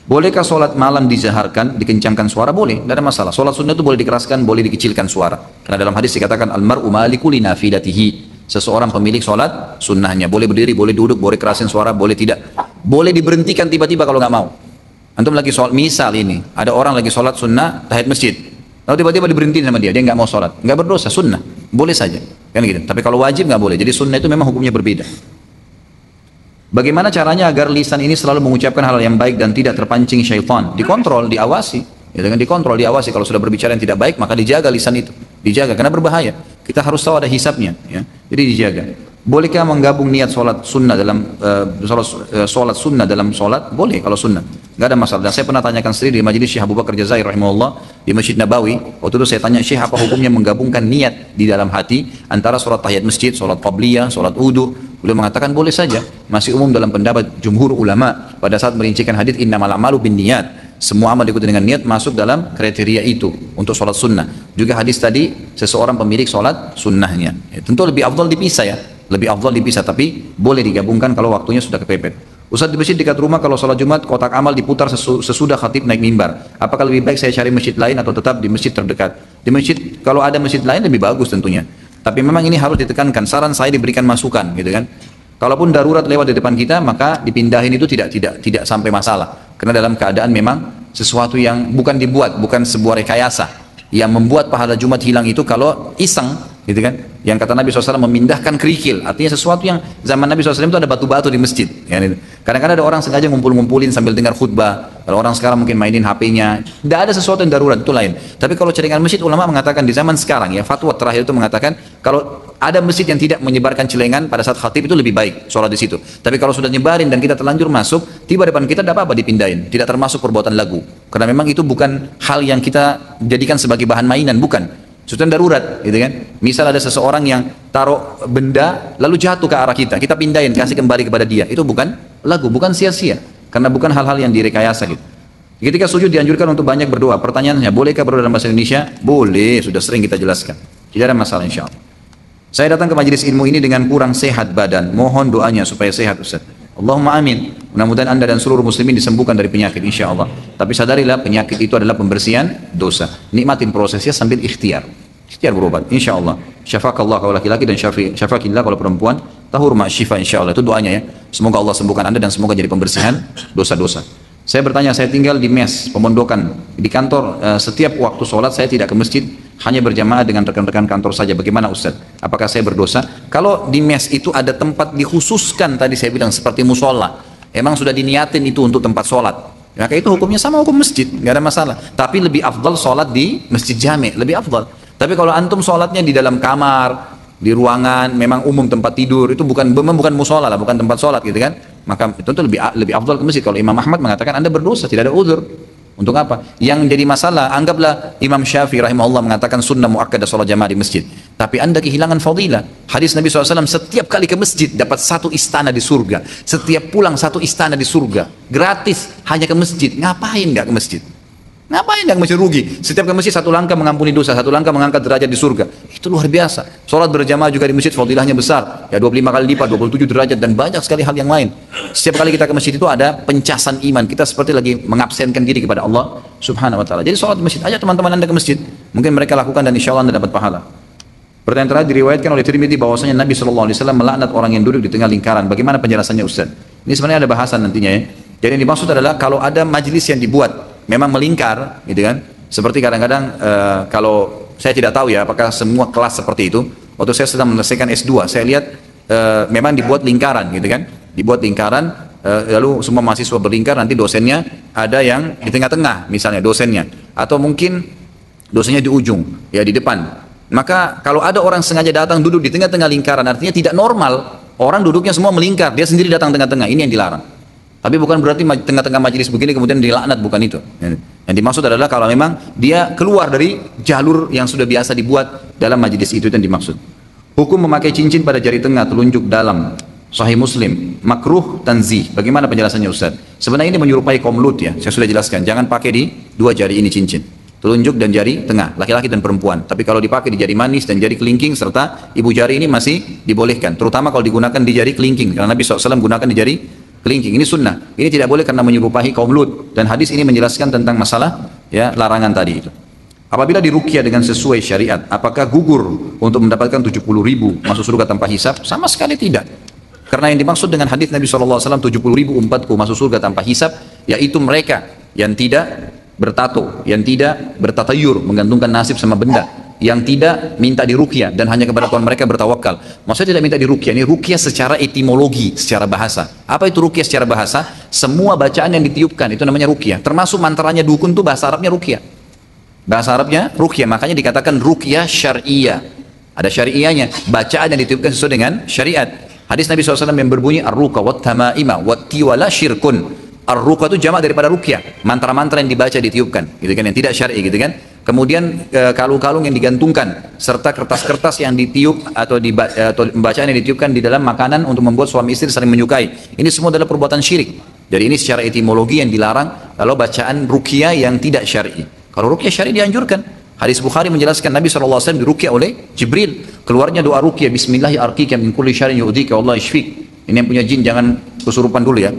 Bolehkah sholat malam dijaharkan, dikencangkan suara? Boleh, tidak ada masalah. Sholat sunnah itu boleh dikeraskan, boleh dikecilkan suara. Karena dalam hadis dikatakan almar'u maliku li nafilatihi. Seseorang pemilik sholat sunnahnya. Boleh berdiri, boleh duduk, boleh kerasin suara, boleh tidak. Boleh diberhentikan tiba-tiba kalau nggak mau. Antum lagi sholat, misal ini, ada orang lagi sholat sunnah tahiyat masjid. Lalu tiba-tiba diberhentiin sama dia nggak mau sholat. Nggak berdosa, sunnah. Boleh saja. Kan gitu. Tapi kalau wajib nggak boleh. Jadi sunnah itu memang hukumnya berbeda. Bagaimana caranya agar lisan ini selalu mengucapkan hal yang baik dan tidak terpancing syaitan? Dikontrol, diawasi. Ya, dengan dikontrol, diawasi. Kalau sudah berbicara yang tidak baik, maka dijaga lisan itu. Dijaga, karena berbahaya. Kita harus tahu ada hisabnya. Ya. Jadi dijaga. Bolehkah menggabung niat sholat sunnah dalam sholat sunnah dalam sholat? Boleh kalau sunnah. Nggak ada masalah. Dan saya pernah tanyakan sendiri di majelis Syekh Abu Bakar Jazair rahimahullah di Masjid Nabawi. Waktu itu saya tanya Syekh apa hukumnya menggabungkan niat di dalam hati antara sholat tahiyat masjid, sholat qabliyah, sholat wudu. Beliau mengatakan boleh saja. Masih umum dalam pendapat jumhur ulama pada saat merincikan hadis innamal a'malu binniyat. Semua amal diikuti dengan niat masuk dalam kriteria itu untuk sholat sunnah. Juga hadis tadi seseorang pemilik sholat sunnahnya. Ya, tentu lebih afdal dipisah ya. Lebih afdal dipisah, tapi boleh digabungkan kalau waktunya sudah kepepet. Ustaz, di masjid dekat rumah kalau sholat Jumat kotak amal diputar sesudah khatib naik mimbar. Apakah lebih baik saya cari masjid lain atau tetap di masjid terdekat? Di masjid, kalau ada masjid lain lebih bagus tentunya. Tapi memang ini harus ditekankan. Saran saya diberikan masukan, gitu kan? Kalaupun darurat lewat di depan kita, maka dipindahin itu tidak sampai masalah. Karena dalam keadaan memang sesuatu yang bukan dibuat, bukan sebuah rekayasa. Yang membuat pahala Jumat hilang itu kalau iseng, gitu kan? Yang kata Nabi SAW memindahkan kerikil, artinya sesuatu yang zaman Nabi SAW itu ada batu-batu di masjid. Ya, kadang-kadang ada orang sengaja ngumpul-ngumpulin sambil dengar khutbah. Kalau orang sekarang mungkin mainin HP-nya, tidak ada sesuatu yang darurat, itu lain. Tapi kalau celengan masjid, ulama mengatakan di zaman sekarang, ya fatwa terakhir itu mengatakan kalau ada masjid yang tidak menyebarkan celengan pada saat khatib itu lebih baik sholat di situ. Tapi kalau sudah nyebarin dan kita terlanjur masuk, tiba depan kita tidak apa-apa dipindahin, tidak termasuk perbuatan lagu. Karena memang itu bukan hal yang kita jadikan sebagai bahan mainan, bukan. Sesuatu darurat, gitu kan? Misal ada seseorang yang taruh benda lalu jatuh ke arah kita pindahin, kasih kembali kepada dia. Itu bukan lagu, bukan sia-sia, karena bukan hal-hal yang direkayasa gitu. Ketika sujud dianjurkan untuk banyak berdoa. Pertanyaannya, bolehkah berdoa dalam bahasa Indonesia? Boleh, sudah sering kita jelaskan. Tidak ada masalah insya Allah. Saya datang ke majelis ilmu ini dengan kurang sehat badan. Mohon doanya supaya sehat Ustaz. Allahumma amin. Mudah-mudahan anda dan seluruh muslimin disembuhkan dari penyakit insya Allah. Tapi sadarilah penyakit itu adalah pembersihan dosa. Nikmatin prosesnya sambil ikhtiar. Ikhtiar berobat insya Allah. Syafakallah kalau laki-laki dan syafakillah kalau perempuan. Tahur ma'asyifa insya Allah. Itu doanya ya. Semoga Allah sembuhkan anda dan semoga jadi pembersihan dosa-dosa. Saya bertanya, saya tinggal di mes, pemondokan. Di kantor, setiap waktu sholat saya tidak ke masjid, hanya berjamaah dengan rekan-rekan kantor saja. Bagaimana Ustaz? Apakah saya berdosa? Kalau di mes itu ada tempat dikhususkan, tadi saya bilang seperti musola, emang sudah diniatin itu untuk tempat sholat, maka itu hukumnya sama hukum masjid, nggak ada masalah. Tapi lebih afdal sholat di masjid jami', lebih afdal. Tapi kalau antum sholatnya di dalam kamar, di ruangan, memang umum tempat tidur, itu bukan musola lah, bukan tempat sholat gitu kan, maka tentu lebih afdal ke masjid. Kalau Imam Ahmad mengatakan anda berdosa, tidak ada uzur. Untuk apa? Yang jadi masalah, anggaplah Imam Syafi'i rahimahullah mengatakan sunnah muakkadah sholat jamaah di masjid, tapi anda kehilangan fadilah. Hadis Nabi SAW, setiap kali ke masjid dapat satu istana di surga, setiap pulang satu istana di surga, gratis hanya ke masjid. Ngapain nggak ke masjid? Ngapain yang masjid rugi? Setiap ke masjid satu langkah mengampuni dosa, satu langkah mengangkat derajat di surga. Itu luar biasa. Sholat berjamaah juga di masjid fadilahnya besar. Ya 25 kali lipat, 27 derajat dan banyak sekali hal yang lain. Setiap kali kita ke masjid itu ada pencasan iman. Kita seperti lagi mengabsenkan diri kepada Allah Subhanahu wa taala. Jadi sholat di masjid aja teman-teman anda ke masjid. Mungkin mereka lakukan dan insya Allah anda dapat pahala. Pertanyaan terakhir diriwayatkan oleh Tirmidzi bahwasanya Nabi SAW melaknat orang yang duduk di tengah lingkaran. Bagaimana penjelasannya Ustaz? Ini sebenarnya ada bahasan nantinya ya. Jadi yang dimaksud adalah kalau ada majelis yang dibuat memang melingkar, gitu kan? Seperti kadang-kadang kalau saya tidak tahu ya apakah semua kelas seperti itu. Waktu saya sedang menyelesaikan S2, saya lihat memang dibuat lingkaran, gitu kan? Dibuat lingkaran, lalu semua mahasiswa berlingkar, nanti dosennya ada yang di tengah-tengah, misalnya dosennya, atau mungkin dosennya di ujung, ya di depan. Maka kalau ada orang sengaja datang duduk di tengah-tengah lingkaran, artinya tidak normal. Orang duduknya semua melingkar, dia sendiri datang tengah-tengah. Ini yang dilarang. Tapi bukan berarti tengah-tengah majelis begini kemudian dilaknat, bukan itu. Yang dimaksud adalah kalau memang dia keluar dari jalur yang sudah biasa dibuat dalam majelis itu yang dimaksud. Hukum memakai cincin pada jari tengah, telunjuk dalam. Sahih Muslim, makruh tanzih. Bagaimana penjelasannya Ustaz? Sebenarnya ini menyerupai kaum Lut ya. Saya sudah jelaskan, jangan pakai di dua jari ini cincin. Telunjuk dan jari tengah, laki-laki dan perempuan. Tapi kalau dipakai di jari manis dan jari kelingking serta ibu jari ini masih dibolehkan. Terutama kalau digunakan di jari kelingking. Karena Nabi SAW gunakan di jari kelingking. Ini sunnah. Ini tidak boleh karena menyerupai kaum Lut. Dan hadis ini menjelaskan tentang masalah ya larangan tadi itu. Apabila diruqyah dengan sesuai syariat, apakah gugur untuk mendapatkan 70.000 masuk surga tanpa hisab? Sama sekali tidak. Karena yang dimaksud dengan hadis Nabi SAW 70.000 umatku masuk surga tanpa hisab, yaitu mereka yang tidak bertato, yang tidak bertatayur, menggantungkan nasib sama benda, yang tidak minta diruqyah dan hanya kepada Tuhan mereka bertawakal. Maksudnya tidak minta diruqyah, ini ruqyah secara etimologi, secara bahasa. Apa itu ruqyah secara bahasa? Semua bacaan yang ditiupkan itu namanya ruqyah. Termasuk mantranya dukun itu bahasa Arabnya ruqyah. Bahasa Arabnya ruqyah, makanya dikatakan ruqyah syari'iyah. Ada syari'iyahnya, bacaan yang ditiupkan sesuai dengan syariat. Hadis Nabi SAW yang berbunyi ar-ruqa wat tamaima wat tiwala syirkun. Ar-ruqa itu jamak daripada ruqyah, mantra-mantra yang dibaca ditiupkan, gitu kan, yang tidak syar'i, gitu kan. Kemudian kalung-kalung yang digantungkan serta kertas-kertas yang ditiup atau bacaan yang ditiupkan di dalam makanan untuk membuat suami istri saling menyukai. Ini semua adalah perbuatan syirik. Jadi ini secara etimologi yang dilarang kalau bacaan ruqyah yang tidak syar'i. Kalau ruqyah syar'i dianjurkan. Hadis Bukhari menjelaskan Nabi SAW diruqyah oleh Jibril. Keluarnya doa ruqyah, Bismillahi arqika min kulli syarrin yu'dhika wallahu yashfik. Ini yang punya jin jangan kesurupan dulu ya.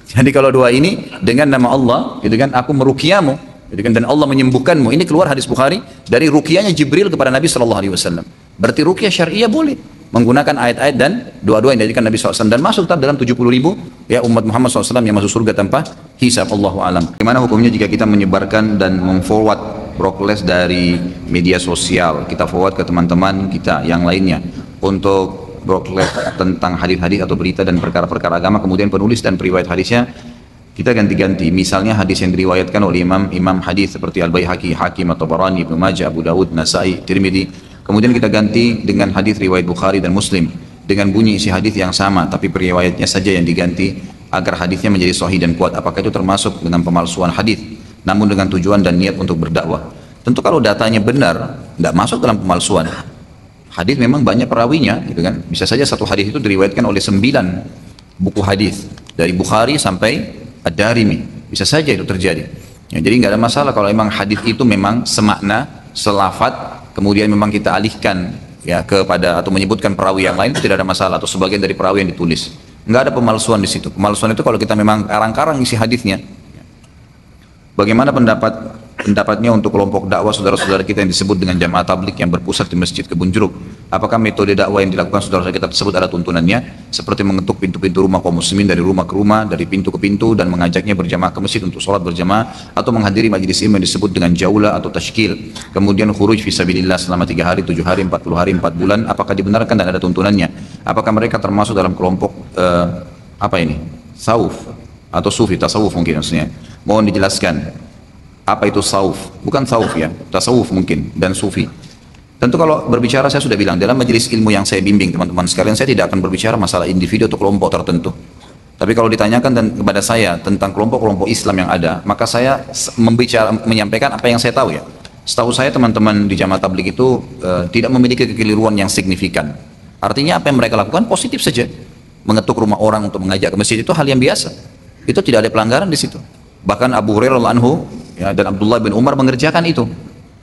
Jadi kalau doa ini dengan nama Allah, gitu kan, aku meruqyahmu, gitu kan, dan Allah menyembuhkanmu. Ini keluar hadis Bukhari dari ruqyahnya Jibril kepada Nabi SAW. Berarti ruqyah syariah boleh menggunakan ayat-ayat dan doa-doa yang diajarkan Nabi SAW dan masuk tetap dalam 70.000 ya umat Muhammad SAW yang masuk surga tanpa hisab. Allahu alam. Gimana hukumnya jika kita menyebarkan dan memforward broadcast dari media sosial, kita forward ke teman-teman kita yang lainnya untuk broadcast tentang hadis-hadis atau berita dan perkara-perkara agama, kemudian penulis dan periwayat hadisnya kita ganti-ganti. Misalnya hadis yang diriwayatkan oleh imam hadis seperti Al-Baihaqi, Hakim, At-Tabarani, Ibnu Majah, Abu Dawud, Nasai, Tirmidzi, kemudian kita ganti dengan hadis riwayat Bukhari dan Muslim dengan bunyi isi hadis yang sama tapi periwayatnya saja yang diganti agar hadisnya menjadi sahih dan kuat. Apakah itu termasuk dengan pemalsuan hadis namun dengan tujuan dan niat untuk berdakwah? Tentu kalau datanya benar tidak masuk dalam pemalsuan. Hadis memang banyak perawinya, gitu kan. Bisa saja satu hadis itu diriwayatkan oleh 9 buku hadis dari Bukhari sampai Ad-Darimi. Bisa saja itu terjadi. Ya, jadi nggak ada masalah kalau memang hadis itu memang semakna, selafat, kemudian memang kita alihkan ya kepada atau menyebutkan perawi yang lain, itu tidak ada masalah, atau sebagian dari perawi yang ditulis. Nggak ada pemalsuan di situ. Pemalsuan itu kalau kita memang karang-karang isi hadisnya. Bagaimana pendapatnya untuk kelompok dakwah saudara-saudara kita yang disebut dengan jamaah tablik yang berpusat di Masjid Kebun Jeruk? Apakah metode dakwah yang dilakukan saudara-saudara kita tersebut ada tuntunannya? Seperti mengetuk pintu-pintu rumah kaum muslimin dari rumah ke rumah, dari pintu ke pintu, dan mengajaknya berjamaah ke masjid untuk sholat berjamaah, atau menghadiri majelis ilmu yang disebut dengan jaulah atau tashkil, kemudian khuruj fisabilillah selama 3 hari, 7 hari, 40 hari, 4 bulan. Apakah dibenarkan dan ada tuntunannya? Apakah mereka termasuk dalam kelompok sauf atau sufi, tasawuf mungkin maksudnya? Mohon dijelaskan apa itu sauf, bukan sauf ya, tasawuf mungkin, dan sufi. Tentu kalau berbicara, saya sudah bilang dalam majelis ilmu yang saya bimbing teman-teman sekalian, saya tidak akan berbicara masalah individu atau kelompok tertentu. Tapi kalau ditanyakan kepada saya tentang kelompok-kelompok Islam yang ada, maka saya menyampaikan apa yang saya tahu ya. Setahu saya teman-teman di jamaah tabligh itu tidak memiliki kekeliruan yang signifikan. Artinya apa yang mereka lakukan positif saja. Mengetuk rumah orang untuk mengajak ke masjid itu hal yang biasa. Itu tidak ada pelanggaran di situ. Bahkan Abu Hurairah radhiyallahu anhu ya, dan Abdullah bin Umar mengerjakan itu.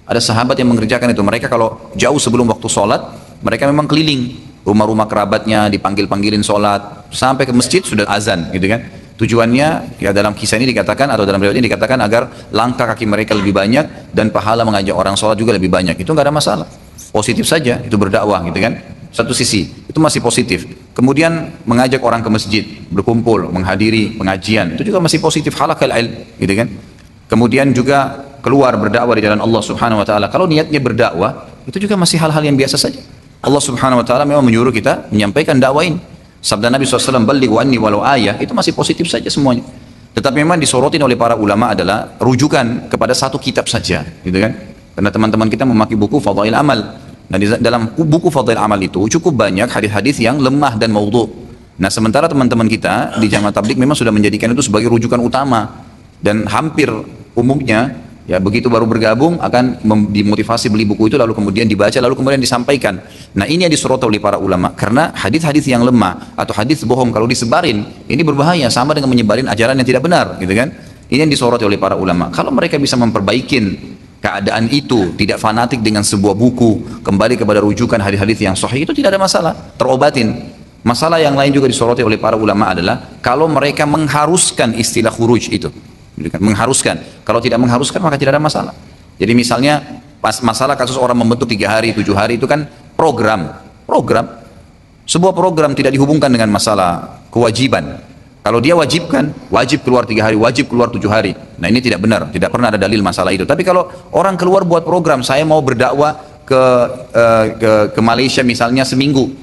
Ada sahabat yang mengerjakan itu. Mereka kalau jauh sebelum waktu sholat, mereka memang keliling rumah-rumah kerabatnya, dipanggil-panggilin sholat, sampai ke masjid sudah azan, gitu kan. Tujuannya, ya dalam kisah ini dikatakan, atau dalam riwayat ini dikatakan agar langkah kaki mereka lebih banyak, dan pahala mengajak orang sholat juga lebih banyak. Itu nggak ada masalah. Positif saja, itu berdakwah, gitu kan. Satu sisi, itu masih positif. Kemudian mengajak orang ke masjid, berkumpul, menghadiri pengajian, itu juga masih positif, halakal ilm, gitu kan. Kemudian juga keluar berdakwah di jalan Allah Subhanahu wa taala. Kalau niatnya berdakwah, itu juga masih hal-hal yang biasa saja. Allah Subhanahu wa taala memang menyuruh kita menyampaikan dakwah ini. Sabda Nabi SAW, "Balligh anni walau ayah," itu masih positif saja semuanya. Tetapi memang disorotin oleh para ulama adalah rujukan kepada satu kitab saja, gitu kan? Karena teman-teman kita memakai buku Fadail Amal. Nah, di dalam buku Fadail Amal itu cukup banyak hadis-hadis yang lemah dan maudhu. Nah sementara teman-teman kita di Jamaah Tabligh memang sudah menjadikan itu sebagai rujukan utama, dan hampir umumnya ya begitu baru bergabung akan dimotivasi beli buku itu, lalu kemudian dibaca, lalu kemudian disampaikan. Nah ini yang disoroti oleh para ulama, karena hadis-hadis yang lemah atau hadis bohong kalau disebarin ini berbahaya, sama dengan menyebarin ajaran yang tidak benar, gitu kan. Ini yang disoroti oleh para ulama. Kalau mereka bisa memperbaikin keadaan itu, tidak fanatik dengan sebuah buku, kembali kepada rujukan hadis-hadis yang sahih, itu tidak ada masalah, terobatin. Masalah yang lain juga disoroti oleh para ulama adalah kalau mereka mengharuskan istilah khuruj itu, mengharuskan. Kalau tidak mengharuskan maka tidak ada masalah. Jadi misalnya pas masalah kasus orang membentuk 3 hari, 7 hari itu kan program. Sebuah program tidak dihubungkan dengan masalah kewajiban. Kalau dia wajibkan, wajib keluar 3 hari, wajib keluar 7 hari. Nah ini tidak benar, tidak pernah ada dalil masalah itu. Tapi kalau orang keluar buat program, saya mau berdakwah ke Malaysia misalnya seminggu,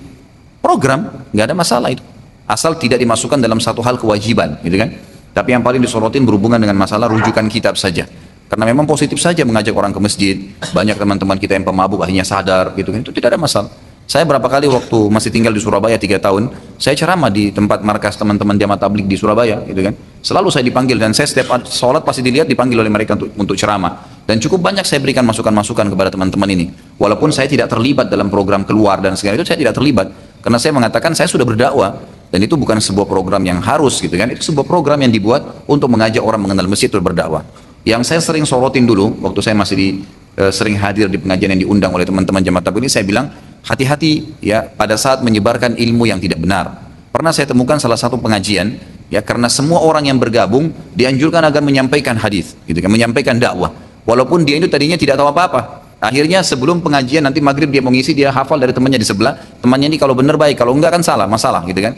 program, nggak ada masalah itu. Asal tidak dimasukkan dalam satu hal kewajiban, gitu kan. Tapi yang paling disorotin berhubungan dengan masalah rujukan kitab saja. Karena memang positif saja mengajak orang ke masjid. Banyak teman-teman kita yang pemabuk akhirnya sadar, gitu kan. Itu tidak ada masalah. Saya berapa kali waktu masih tinggal di Surabaya 3 tahun, saya ceramah di tempat markas teman-teman Jamaah Tabligh di Surabaya, gitu kan. Selalu saya dipanggil, dan saya setiap sholat pasti dilihat dipanggil oleh mereka untuk ceramah. Dan cukup banyak saya berikan masukan-masukan kepada teman-teman ini. Walaupun saya tidak terlibat dalam program keluar dan segala itu, saya tidak terlibat. Karena saya mengatakan saya sudah berdakwah, dan itu bukan sebuah program yang harus, gitu kan. Itu sebuah program yang dibuat untuk mengajak orang mengenal masjid untuk berdakwah. Yang saya sering sorotin dulu, waktu saya masih sering hadir di pengajian yang diundang oleh teman-teman Jamaah Tabligh ini, saya bilang, hati-hati ya pada saat menyebarkan ilmu yang tidak benar. Pernah saya temukan salah satu pengajian, ya karena semua orang yang bergabung dianjurkan agar menyampaikan hadis, gitu kan, menyampaikan dakwah. Walaupun dia itu tadinya tidak tahu apa-apa. Akhirnya sebelum pengajian nanti maghrib dia mau ngisi, dia hafal dari temannya di sebelah. Temannya ini kalau benar baik, kalau enggak kan salah, masalah, gitu kan.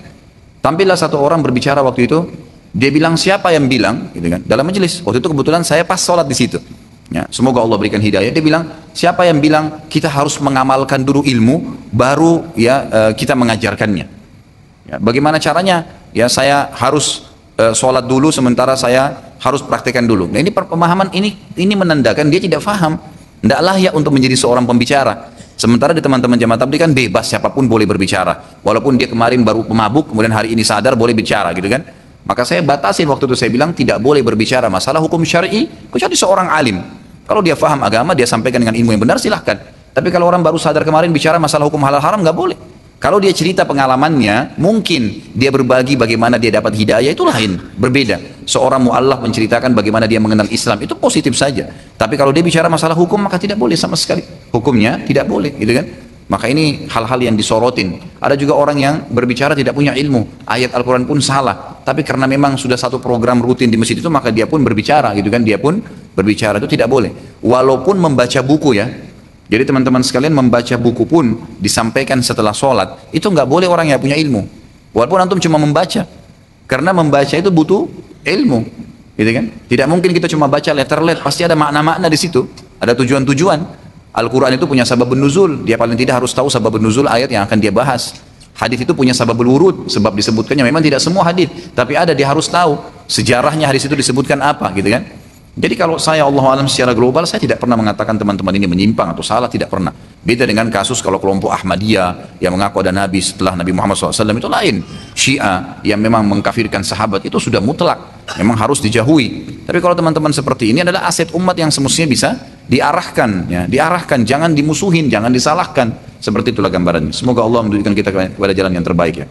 Tampillah satu orang berbicara waktu itu, dia bilang siapa yang bilang, gitu kan, dalam majelis. Waktu itu kebetulan saya pas sholat di situ. Ya, semoga Allah berikan hidayah. Dia bilang, siapa yang bilang kita harus mengamalkan dulu ilmu, baru ya kita mengajarkannya. Ya, bagaimana caranya? Ya saya harus sholat dulu, sementara saya harus praktekkan dulu. Nah ini pemahaman ini menandakan dia tidak faham. Tidak layak untuk menjadi seorang pembicara. Sementara di teman-teman Jamaah Tabligh kan bebas, siapapun boleh berbicara. Walaupun dia kemarin baru pemabuk, kemudian hari ini sadar boleh bicara, gitu kan. Maka saya batasin waktu itu, saya bilang tidak boleh berbicara masalah hukum syar'i kecuali seorang alim. Kalau dia faham agama, dia sampaikan dengan ilmu yang benar, silahkan. Tapi kalau orang baru sadar kemarin bicara masalah hukum halal haram, nggak boleh. Kalau dia cerita pengalamannya, mungkin dia berbagi bagaimana dia dapat hidayah, itu lain, berbeda. Seorang mu'allaf menceritakan bagaimana dia mengenal Islam, itu positif saja. Tapi kalau dia bicara masalah hukum, maka tidak boleh sama sekali. Hukumnya tidak boleh, gitu kan? Maka ini hal-hal yang disorotin. Ada juga orang yang berbicara tidak punya ilmu, ayat Al-Quran pun salah. Tapi karena memang sudah satu program rutin di masjid itu, maka dia pun berbicara, gitu kan? Dia pun berbicara, itu tidak boleh. Walaupun membaca buku ya. Jadi teman-teman sekalian, membaca buku pun disampaikan setelah sholat, itu nggak boleh orang yang punya ilmu. Walaupun antum cuma membaca, karena membaca itu butuh ilmu, gitu kan? Tidak mungkin kita cuma baca letter-let, pasti ada makna-makna di situ, ada tujuan-tujuan. Al-Quran itu punya sababun nuzul, dia paling tidak harus tahu sababun nuzul ayat yang akan dia bahas. Hadis itu punya sababul wurud, sebab disebutkannya memang tidak semua hadis, tapi ada, dia harus tahu sejarahnya hadis itu disebutkan apa, gitu kan? Jadi kalau saya Allah alam secara global, saya tidak pernah mengatakan teman-teman ini menyimpang atau salah, tidak pernah. Beda dengan kasus kalau kelompok Ahmadiyah yang mengaku ada Nabi setelah Nabi Muhammad SAW, itu lain. Syiah yang memang mengkafirkan sahabat, itu sudah mutlak, memang harus dijauhi. Tapi kalau teman-teman seperti ini adalah aset umat yang semestinya bisa diarahkan, ya, diarahkan, jangan dimusuhin, jangan disalahkan. Seperti itulah gambarannya. Semoga Allah menunjukkan kita kepada jalan yang terbaik, ya.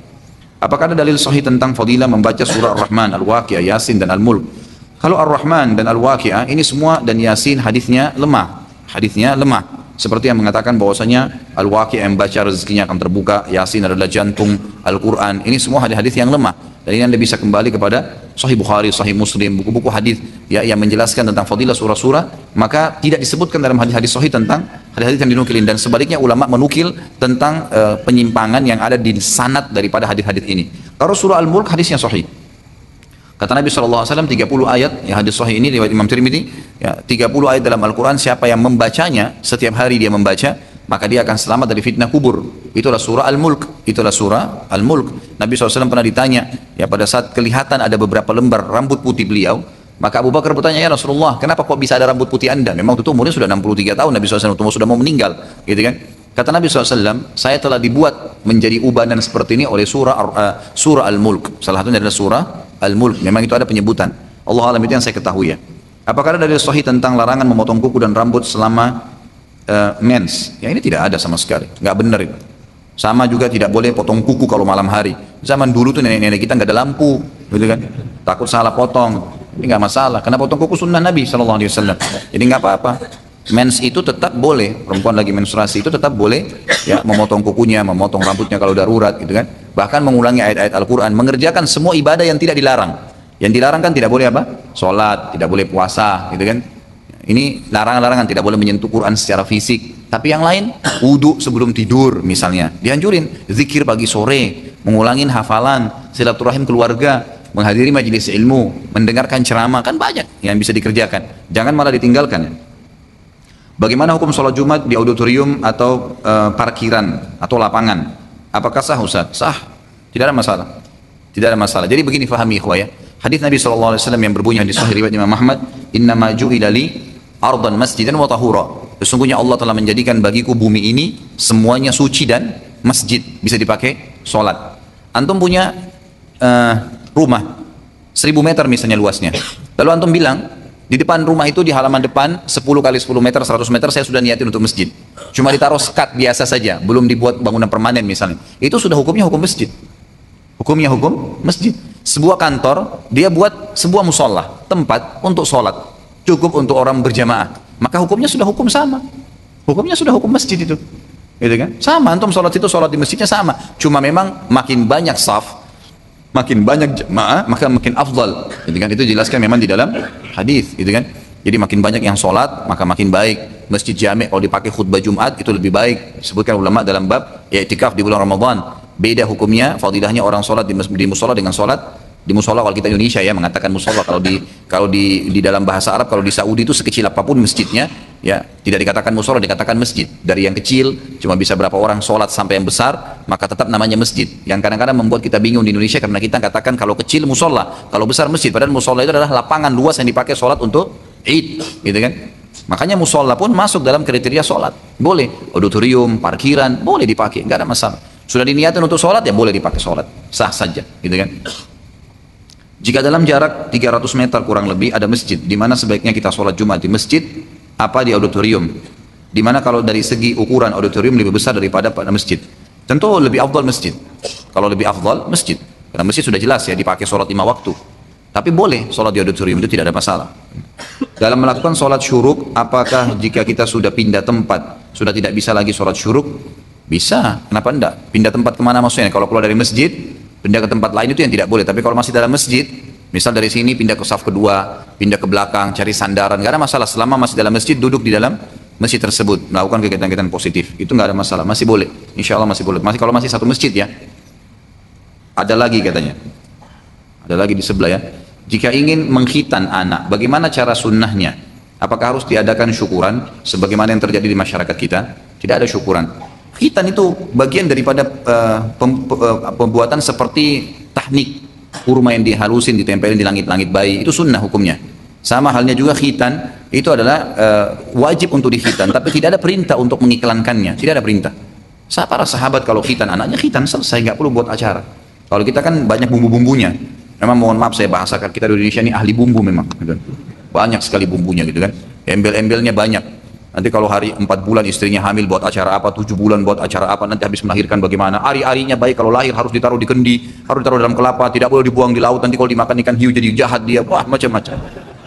Apakah ada dalil sahih tentang fadilah membaca surah Ar-Rahman, Al-Waqi'ah, Yasin dan Al-Mulk? Kalau Ar-Rahman dan Al-Waqi'ah ini semua dan Yasin hadisnya lemah. Hadisnya lemah. Seperti yang mengatakan bahwasanya Al-Waqi'ah yang baca rezekinya akan terbuka, Yasin adalah jantung Al-Quran. Ini semua hadis-hadis yang lemah. Dan ini Anda bisa kembali kepada Sahih Bukhari, Sahih Muslim, buku-buku hadis ya, yang menjelaskan tentang fadilah surah-surah, maka tidak disebutkan dalam hadis-hadis sahih tentang hadis-hadis yang dinukilin. Dan sebaliknya ulama menukil tentang penyimpangan yang ada di sanad daripada hadis-hadis ini. Kalau surah Al-Mulk hadisnya sahih. Kata Nabi SAW 30 ayat, ya hadis sahih ini riwayat Imam Tirmidzi, ya 30 ayat dalam Al-Quran, siapa yang membacanya, setiap hari dia membaca, maka dia akan selamat dari fitnah kubur. Itulah surah Al-Mulk, itulah surah Al-Mulk. Nabi SAW pernah ditanya, ya pada saat kelihatan ada beberapa lembar rambut putih beliau, maka Abu Bakar bertanya, ya Rasulullah, kenapa kok bisa ada rambut putih Anda? Memang itu umurnya sudah 63 tahun, Nabi SAW sudah mau meninggal, gitu kan? Kata Nabi SAW, saya telah dibuat menjadi ubanan seperti ini oleh surah Al-Mulk. Salah satunya adalah surah Al-Mulk. Memang itu ada penyebutan. Allah alam, itu yang saya ketahui ya. Apakah ada dalil sahih tentang larangan memotong kuku dan rambut selama mens? Ya ini tidak ada sama sekali, nggak benar itu. Sama juga tidak boleh potong kuku kalau malam hari. Zaman dulu tuh nenek-nenek kita nggak ada lampu, gitu kan? Takut salah potong. Ini nggak masalah, karena potong kuku sunnah Nabi SAW. Jadi nggak apa-apa. Mens itu tetap boleh, perempuan lagi menstruasi itu tetap boleh ya, memotong kukunya, memotong rambutnya kalau darurat gitu kan. Bahkan mengulangi ayat-ayat Al-Quran, mengerjakan semua ibadah yang tidak dilarang. Yang dilarang kan tidak boleh apa? Sholat, tidak boleh puasa gitu kan. Ini larangan-larangan, tidak boleh menyentuh Quran secara fisik. Tapi yang lain, wudhu sebelum tidur misalnya, dianjurin. Zikir pagi sore, mengulangin hafalan, silaturahim keluarga, menghadiri majelis ilmu, mendengarkan ceramah, kan banyak yang bisa dikerjakan. Jangan malah ditinggalkan. Bagaimana hukum sholat Jumat di auditorium atau parkiran atau lapangan? Apakah sah Ustaz? Sah, tidak ada masalah. Tidak ada masalah. Jadi begini, fahami ikhwah ya. Hadis Nabi SAW yang berbunyi hadis sahih riwayat Imam Ahmad, innama ju'ila li ardan masjidan wa tahura. Sesungguhnya Allah telah menjadikan bagiku bumi ini semuanya suci dan masjid, bisa dipakai sholat. Antum punya rumah 1000 meter misalnya luasnya. Lalu antum bilang, di depan rumah itu, di halaman depan 10 kali 10 meter, 100 meter saya sudah niatin untuk masjid. Cuma ditaruh sekat biasa saja, belum dibuat bangunan permanen misalnya. Itu sudah hukumnya hukum masjid. Hukumnya hukum masjid. Sebuah kantor, dia buat sebuah musola, tempat untuk sholat, cukup untuk orang berjamaah. Maka hukumnya sudah hukum sama. Hukumnya sudah hukum masjid itu. Gitu kan? Sama, antum sholat itu, sholat di masjidnya sama. Cuma memang makin banyak saf, makin banyak jemaah, maka makin afdal. Gitu kan? Itu jelaskan memang di dalam hadis, gitu kan? Jadi makin banyak yang sholat, maka makin baik. Masjid jami' kalau dipakai khutbah Jumat itu lebih baik. Disebutkan ulama dalam bab i'tikaf di bulan Ramadan. Beda hukumnya, fadilahnya orang sholat di musola dengan sholat di musola. Kalau kita Indonesia ya mengatakan musola, kalau di dalam bahasa Arab, kalau di Saudi itu sekecil apapun masjidnya, ya tidak dikatakan musola, dikatakan masjid. Dari yang kecil cuma bisa berapa orang sholat sampai yang besar, maka tetap namanya masjid. Yang kadang-kadang membuat kita bingung di Indonesia karena kita katakan kalau kecil musola, kalau besar masjid. Padahal musola itu adalah lapangan luas yang dipakai sholat untuk Id, gitu kan? Makanya musola pun masuk dalam kriteria sholat. Boleh, auditorium, parkiran, boleh dipakai, nggak ada masalah. Sudah diniatkan untuk sholat, ya boleh dipakai sholat, sah saja, gitu kan? Jika dalam jarak 300 meter kurang lebih ada masjid, di mana sebaiknya kita sholat Jumat di masjid, apa di auditorium? Di mana kalau dari segi ukuran auditorium lebih besar daripada pada masjid? Tentu lebih afdal masjid. Kalau lebih afdal masjid, karena masjid sudah jelas ya dipakai sholat 5 waktu. Tapi boleh sholat di auditorium, itu tidak ada masalah. Dalam melakukan sholat syuruk, apakah jika kita sudah pindah tempat, sudah tidak bisa lagi sholat syuruk? Bisa, kenapa enggak? Pindah tempat kemana maksudnya? Kalau keluar dari masjid, pindah ke tempat lain itu yang tidak boleh. Tapi kalau masih dalam masjid, misal dari sini pindah ke saf kedua, pindah ke belakang, cari sandaran, nggak ada masalah. Selama masih dalam masjid, duduk di dalam masjid tersebut, melakukan kegiatan-kegiatan positif, itu nggak ada masalah, masih boleh. Insya Allah masih boleh. Masih kalau masih satu masjid ya. Ada lagi katanya, ada lagi di sebelah ya. Jika ingin mengkhitan anak, bagaimana cara sunnahnya? Apakah harus diadakan syukuran sebagaimana yang terjadi di masyarakat kita? Tidak ada syukuran. Khitan itu bagian daripada pembuatan seperti tahnik, kurma yang dihalusin, ditempelin di langit-langit bayi, itu sunnah hukumnya. Sama halnya juga khitan, itu adalah wajib untuk dikhitan, tapi tidak ada perintah untuk mengiklankannya, tidak ada perintah. Para sahabat kalau khitan anaknya, khitan selesai, nggak perlu buat acara. Kalau kita kan banyak bumbu-bumbunya. Memang mohon maaf saya bahasakan, kita di Indonesia ini ahli bumbu memang. Gitu. Banyak sekali bumbunya gitu kan, embel-embelnya banyak. Nanti kalau hari 4 bulan istrinya hamil buat acara apa, 7 bulan buat acara apa, nanti habis melahirkan bagaimana, ari-arinya baik, kalau lahir harus ditaruh di kendi, harus ditaruh dalam kelapa, tidak boleh dibuang di laut, nanti kalau dimakan ikan hiu jadi jahat dia, wah macam-macam,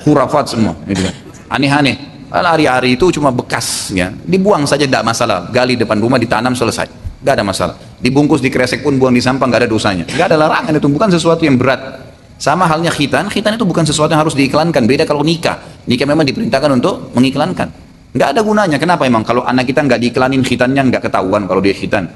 khurafat semua, gitu kan. Aneh-aneh. Ari-ari itu cuma bekas, ya, dibuang saja tidak masalah, gali depan rumah ditanam selesai, nggak ada masalah. Dibungkus di kresek pun buang di sampah nggak ada dosanya, nggak ada larangan, itu bukan sesuatu yang berat. Sama halnya khitan, khitan itu bukan sesuatu yang harus diiklankan, beda kalau nikah, nikah memang diperintahkan untuk mengiklankan. Nggak ada gunanya. Kenapa emang? Kalau anak kita nggak diiklanin khitannya, nggak ketahuan kalau dia khitan.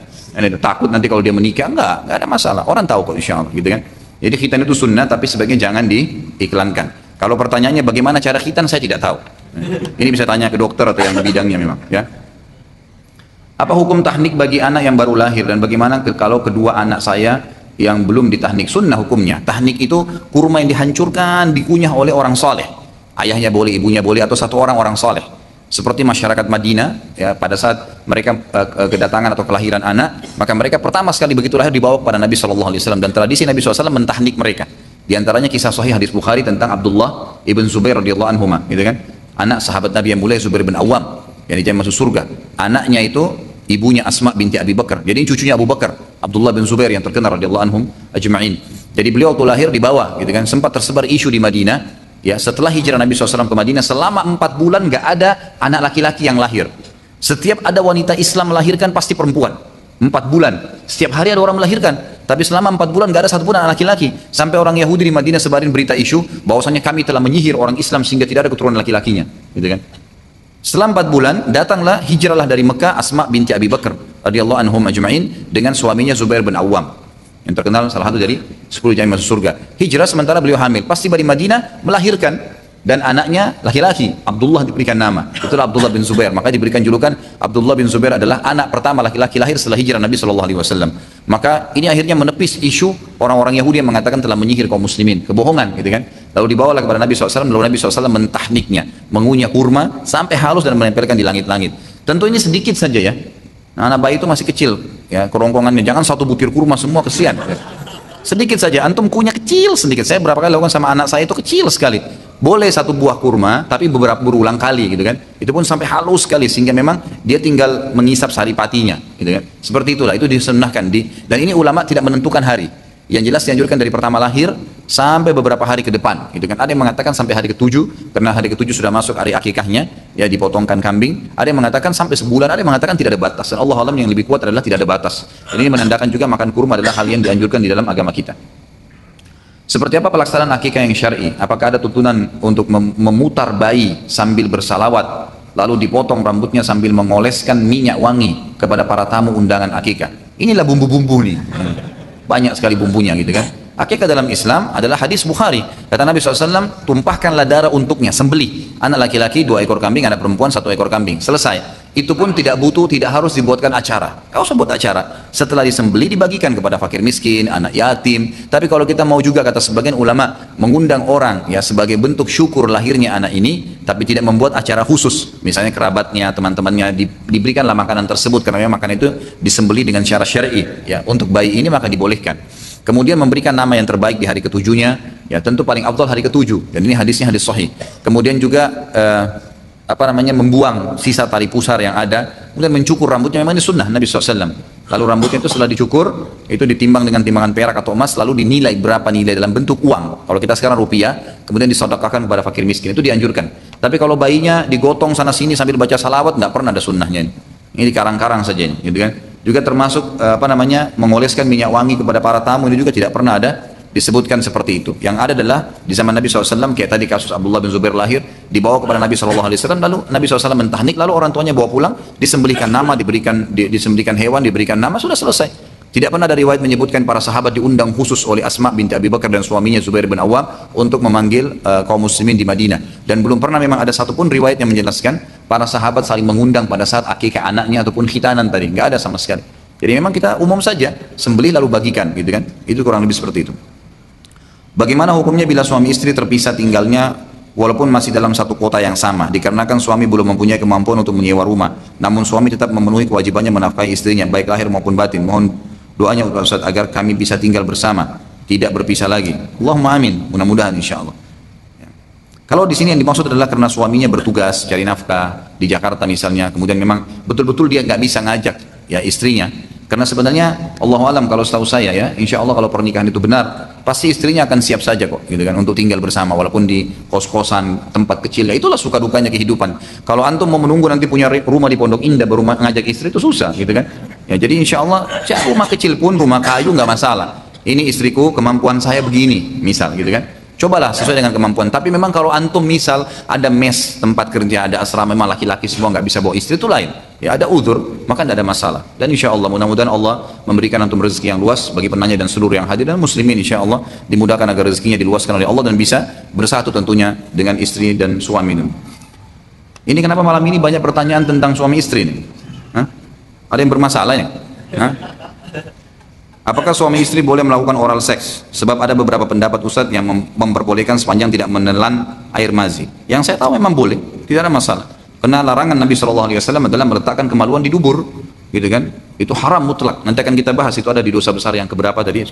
Takut nanti kalau dia menikah, nggak ada masalah. Orang tahu kok insya Allah, gitu kan. Jadi khitan itu sunnah, tapi sebaiknya jangan diiklankan. Kalau pertanyaannya bagaimana cara khitan, saya tidak tahu. Ini bisa tanya ke dokter atau yang bidangnya memang. Ya. Apa hukum tahnik bagi anak yang baru lahir dan bagaimana kalau kedua anak saya yang belum ditahnik? Sunnah hukumnya. Tahnik itu kurma yang dihancurkan, dikunyah oleh orang soleh. Ayahnya boleh, ibunya boleh, atau satu orang soleh. Seperti masyarakat Madinah, ya, pada saat mereka kedatangan atau kelahiran anak, maka mereka pertama sekali begitu lahir dibawa kepada Nabi SAW, dan tradisi Nabi SAW mentahnik mereka. Di antaranya kisah sahih hadis Bukhari tentang Abdullah ibn Zubair radhiyallahu anhuma, gitu kan? Anak sahabat Nabi yang mulia Zubair bin Awam yang dijamin masuk surga. Anaknya itu ibunya Asma binti Abi Bakar. Jadi cucunya Abu Bakar, Abdullah bin Zubair yang terkenal radhiyallahu anhum ajma'in. Jadi beliau waktu lahir dibawa, gitu kan? Sempat tersebar isu di Madinah, ya, setelah hijrah Nabi SAW ke Madinah selama 4 bulan nggak ada anak laki-laki yang lahir. Setiap ada wanita Islam melahirkan pasti perempuan. 4 bulan, setiap hari ada orang melahirkan, tapi selama 4 bulan nggak ada satupun anak laki-laki. Sampai orang Yahudi di Madinah sebarin berita isu bahwasanya kami telah menyihir orang Islam sehingga tidak ada keturunan laki-lakinya, gitu kan? Setelah 4 bulan datanglah hijrahlah dari Mekah Asma binti Abi Bakar radhiyallahu anhum ajma'in dengan suaminya Zubair bin Awam yang terkenal salah satu dari 10 jamiah masuk surga. Hijrah sementara beliau hamil, pas tiba di Madinah melahirkan, dan anaknya laki-laki, Abdullah diberikan nama, itulah Abdullah bin Zubair. Maka diberikan julukan Abdullah bin Zubair adalah anak pertama laki-laki lahir setelah hijrah Nabi SAW. Maka ini akhirnya menepis isu orang-orang Yahudi yang mengatakan telah menyihir kaum muslimin, kebohongan, gitu kan. Lalu dibawalah kepada Nabi SAW, lalu Nabi SAW mentahniknya, mengunyah kurma sampai halus dan menempelkan di langit-langit. Tentu ini sedikit saja ya, anak bayi itu masih kecil, ya, kerongkongannya, jangan satu butir kurma semua, kesian. Sedikit saja, antum kunyah kecil sedikit. Saya berapa kali lakukan sama anak saya itu kecil sekali. Boleh satu buah kurma, tapi berulang kali, gitu kan. Itu pun sampai halus sekali, sehingga memang dia tinggal mengisap saripatinya, gitu kan. Seperti itulah, itu disunnahkan. Dan ini ulama tidak menentukan hari. Yang jelas dianjurkan dari pertama lahir sampai beberapa hari ke depan, gitu kan. Ada yang mengatakan sampai hari ke-7, karena hari ke-7 sudah masuk hari akikahnya, ya, dipotongkan kambing. Ada yang mengatakan sampai sebulan, ada yang mengatakan tidak ada batas. Dan Allah alam yang lebih kuat adalah tidak ada batas. Dan ini menandakan juga makan kurma adalah hal yang dianjurkan di dalam agama kita. Seperti apa pelaksanaan akikah yang syar'i? Apakah ada tuntunan untuk memutar bayi sambil bersalawat, lalu dipotong rambutnya sambil mengoleskan minyak wangi kepada para tamu undangan akikah? Inilah bumbu-bumbu nih. Banyak sekali bumbunya, gitu kan. Akikah dalam Islam adalah hadis Bukhari. Kata Nabi SAW, tumpahkanlah darah untuknya, sembelih. Anak laki-laki 2 ekor kambing, anak perempuan 1 ekor kambing. Selesai. Itu pun tidak butuh, tidak harus dibuatkan acara. Kau usah buat acara. Setelah disembelih dibagikan kepada fakir miskin, anak yatim. Tapi kalau kita mau juga, kata sebagian ulama, mengundang orang, ya, sebagai bentuk syukur lahirnya anak ini, tapi tidak membuat acara khusus. Misalnya kerabatnya, teman-temannya diberikanlah makanan tersebut, karena makanan itu disembelih dengan cara syar'i, ya, untuk bayi ini maka dibolehkan. Kemudian memberikan nama yang terbaik di hari ke-7-nya, ya, tentu paling afdal hari ke-7, dan ini hadisnya hadis sahih. Kemudian juga membuang sisa tali pusar yang ada, kemudian mencukur rambutnya, memang ini sunnah Nabi SAW. Lalu rambutnya itu setelah dicukur, itu ditimbang dengan timbangan perak atau emas, lalu dinilai berapa nilai dalam bentuk uang. Kalau kita sekarang rupiah, kemudian disedekahkan kepada fakir miskin, itu dianjurkan. Tapi kalau bayinya digotong sana sini sambil baca salawat, nggak pernah ada sunnahnya ini. Ini dikarang-karang saja ini, gitu kan. Juga termasuk mengoleskan minyak wangi kepada para tamu, ini juga tidak pernah ada disebutkan seperti itu. Yang ada adalah di zaman Nabi SAW, kayak tadi kasus Abdullah bin Zubair lahir, dibawa kepada Nabi SAW, lalu Nabi SAW mentahnik, lalu orang tuanya bawa pulang, disembelihkan nama, disembelihkan hewan, diberikan nama, sudah selesai. Tidak pernah ada riwayat menyebutkan para sahabat diundang khusus oleh Asma binti Abi Bakar dan suaminya Zubair bin Awam untuk memanggil kaum muslimin di Madinah. Dan belum pernah memang ada satupun riwayat yang menjelaskan para sahabat saling mengundang pada saat akikah anaknya ataupun khitanan tadi. Nggak ada sama sekali. Jadi memang kita umum saja, sembelih lalu bagikan, gitu kan. Itu kurang lebih seperti itu. Bagaimana hukumnya bila suami istri terpisah tinggalnya walaupun masih dalam satu kota yang sama, dikarenakan suami belum mempunyai kemampuan untuk menyewa rumah, namun suami tetap memenuhi kewajibannya menafkahi istrinya, baik lahir maupun batin. Mohon doanya Ustaz agar kami bisa tinggal bersama, tidak berpisah lagi. Allahumma amin, mudah-mudahan insya Allah. Kalau di sini yang dimaksud adalah karena suaminya bertugas cari nafkah di Jakarta misalnya, kemudian memang betul-betul dia nggak bisa ngajak ya istrinya, karena sebenarnya Allah alam kalau setahu saya ya, insya Allah kalau pernikahan itu benar, pasti istrinya akan siap saja kok, gitu kan, untuk tinggal bersama walaupun di kos-kosan tempat kecil. Ya itulah suka dukanya kehidupan. Kalau antum mau menunggu nanti punya rumah di Pondok Indah baru ngajak istri, itu susah, gitu kan. Ya jadi insya Allah rumah kecil pun, rumah kayu nggak masalah. Ini istriku, kemampuan saya begini, misal, gitu kan. Cobalah sesuai dengan kemampuan. Tapi memang kalau antum misal ada mes tempat kerja, ada asrama, memang laki-laki semua nggak bisa bawa istri, itu lain. Ya ada uzur, maka tidak ada masalah. Dan insya Allah mudah-mudahan Allah memberikan antum rezeki yang luas bagi penanya dan seluruh yang hadir, dan muslimin insya Allah dimudahkan agar rezekinya diluaskan oleh Allah dan bisa bersatu tentunya dengan istri dan suami. Ini kenapa malam ini banyak pertanyaan tentang suami istri ini? Hah? Ada yang bermasalah ya? Hah? Apakah suami istri boleh melakukan oral seks? Sebab ada beberapa pendapat Ustadz yang memperbolehkan sepanjang tidak menelan air mazi. Yang saya tahu memang boleh, tidak ada masalah. Karena larangan Nabi SAW adalah meletakkan kemaluan di dubur, gitu kan? Itu haram mutlak. Nanti akan kita bahas, itu ada di dosa besar yang keberapa tadi.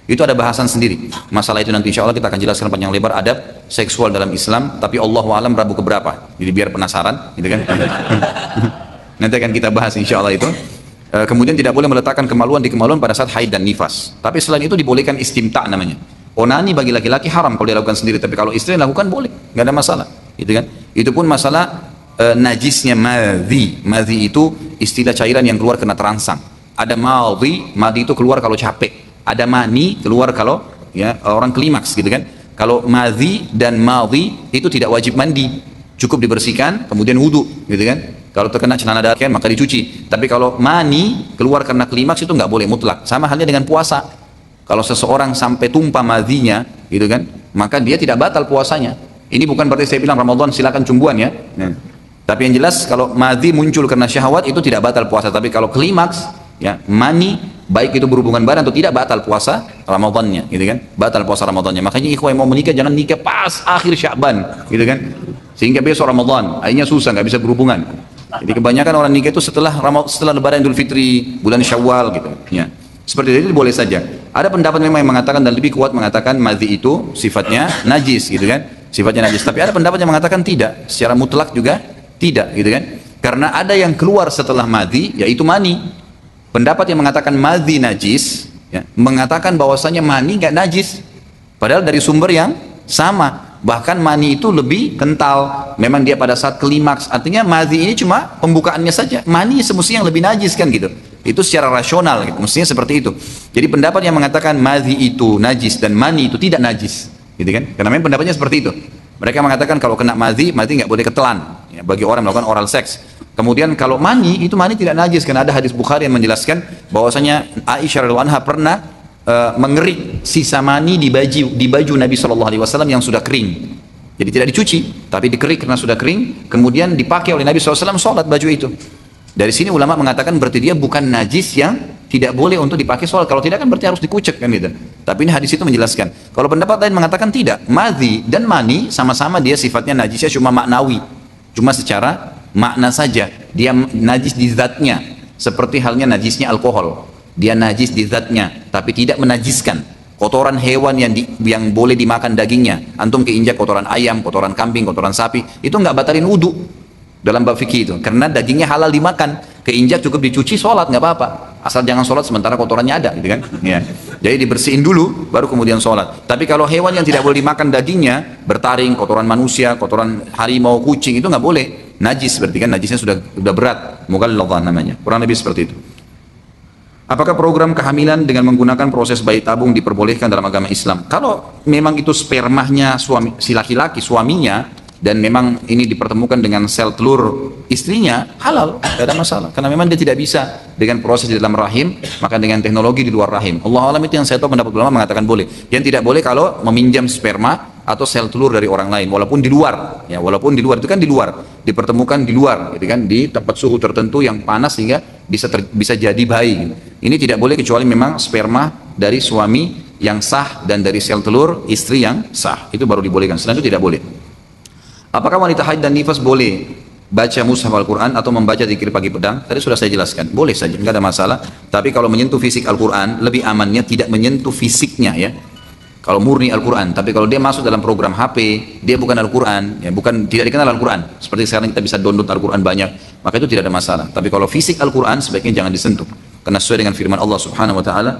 Itu ada bahasan sendiri. Masalah itu nanti insya Allah kita akan jelaskan panjang lebar adab seksual dalam Islam. Tapi Allahu a'lam Rabu keberapa. Jadi biar penasaran, gitu kan? Nanti akan kita bahas insya Allah itu. Kemudian tidak boleh meletakkan kemaluan di kemaluan pada saat haid dan nifas. Tapi selain itu dibolehkan istimta namanya. Onani bagi laki-laki haram kalau dia lakukan sendiri. Tapi kalau istri lakukan boleh, nggak ada masalah. Gitu kan? Itu pun masalah najisnya madhi. Madhi itu istilah cairan yang keluar kena terangsang. Ada madhi, madhi itu keluar kalau capek. Ada mani keluar kalau ya orang klimaks, gitu kan. Kalau madhi dan madhi itu tidak wajib mandi, cukup dibersihkan kemudian wudu, gitu kan. Kalau terkena celana dalam maka dicuci. Tapi kalau mani keluar karena klimaks itu nggak boleh mutlak. Sama halnya dengan puasa. Kalau seseorang sampai tumpah madhinya, gitu kan, maka dia tidak batal puasanya. Ini bukan berarti saya bilang Ramadan silakan cumbuan ya. Tapi yang jelas kalau madhi muncul karena syahwat itu tidak batal puasa. Tapi kalau klimaks, ya mani, baik itu berhubungan badan atau tidak, batal puasa Ramadannya, gitu kan? Batal puasa Ramadannya. Makanya ikhwah yang mau menikah jangan nikah pas akhir Sya'ban, gitu kan? Sehingga besok Ramadan, akhirnya susah, nggak bisa berhubungan. Jadi kebanyakan orang nikah itu setelah Lebaran Idul Fitri, bulan Syawal, gitu. Ya. Seperti itu boleh saja. Ada pendapat memang yang mengatakan dan lebih kuat mengatakan madhi itu sifatnya najis, gitu kan? Sifatnya najis. Tapi ada pendapat yang mengatakan tidak, secara mutlak juga tidak, gitu kan? Karena ada yang keluar setelah madhi, yaitu mani. Pendapat yang mengatakan madhi najis, ya, mengatakan bahwasanya mani nggak najis, padahal dari sumber yang sama. Bahkan mani itu lebih kental. Memang dia pada saat klimaks. Artinya madhi ini cuma pembukaannya saja. Mani semestinya yang lebih najis kan gitu. Itu secara rasional, gitu. Mestinya seperti itu. Jadi pendapat yang mengatakan madhi itu najis dan mani itu tidak najis, gitu kan? Karena memang pendapatnya seperti itu. Mereka mengatakan kalau kena madhi nggak boleh ketelan, ya, bagi orang melakukan oral seks. Kemudian kalau mani, itu mani tidak najis karena ada hadis Bukhari yang menjelaskan bahwasanya Aisyah radhiyallahu anha pernah mengerik sisa mani di baju Nabi SAW yang sudah kering. Jadi tidak dicuci, tapi dikerik karena sudah kering, kemudian dipakai oleh Nabi SAW sholat baju itu. Dari sini ulama mengatakan berarti dia bukan najis yang tidak boleh untuk dipakai sholat. Kalau tidak kan berarti harus dikucek kan gitu. Tapi ini hadis itu menjelaskan. Kalau pendapat lain mengatakan tidak, madhi dan mani sama-sama dia sifatnya najisnya cuma maknawi, cuma secara makna saja. Dia najis di zatnya, seperti halnya najisnya alkohol. Dia najis di zatnya, tapi tidak menajiskan. Kotoran hewan yang boleh dimakan dagingnya, antum keinjak kotoran ayam, kotoran kambing, kotoran sapi, itu nggak batalin wudhu dalam bab fikih itu, karena dagingnya halal dimakan. Keinjak cukup dicuci, sholat nggak apa-apa, asal jangan sholat sementara kotorannya ada, gitu kan? Ya. Jadi dibersihin dulu, baru kemudian sholat. Tapi kalau hewan yang tidak boleh dimakan dagingnya, bertaring, kotoran manusia, kotoran harimau, kucing, itu nggak boleh, najis, berarti kan najisnya sudah berat, mughalladhah namanya, kurang lebih seperti itu. Apakah program kehamilan dengan menggunakan proses bayi tabung diperbolehkan dalam agama Islam? Kalau memang itu spermanya si laki-laki, suaminya, dan memang ini dipertemukan dengan sel telur istrinya, halal, tidak ada masalah. Karena memang dia tidak bisa dengan proses di dalam rahim, maka dengan teknologi di luar rahim. Allah alam, itu yang saya tahu pendapat ulama mengatakan boleh. Yang tidak boleh kalau meminjam sperma atau sel telur dari orang lain, walaupun di luar, ya, walaupun di luar itu kan di luar, dipertemukan di luar, gitu kan, di tempat suhu tertentu yang panas sehingga bisa jadi bayi. Ini tidak boleh kecuali memang sperma dari suami yang sah dan dari sel telur istri yang sah, itu baru dibolehkan. Selain itu tidak boleh. Apakah wanita haid dan nifas boleh baca mushaf Al-Quran atau membaca zikir pagi pedang? Tadi sudah saya jelaskan, boleh saja, nggak ada masalah. Tapi kalau menyentuh fisik Al-Quran, lebih amannya tidak menyentuh fisiknya, ya. Kalau murni Al-Quran, tapi kalau dia masuk dalam program HP, dia bukan Al-Quran, ya, tidak dikenal Al-Quran. Seperti sekarang kita bisa download Al-Quran banyak, maka itu tidak ada masalah. Tapi kalau fisik Al-Quran sebaiknya jangan disentuh, karena sesuai dengan firman Allah Subhanahu Wa Taala,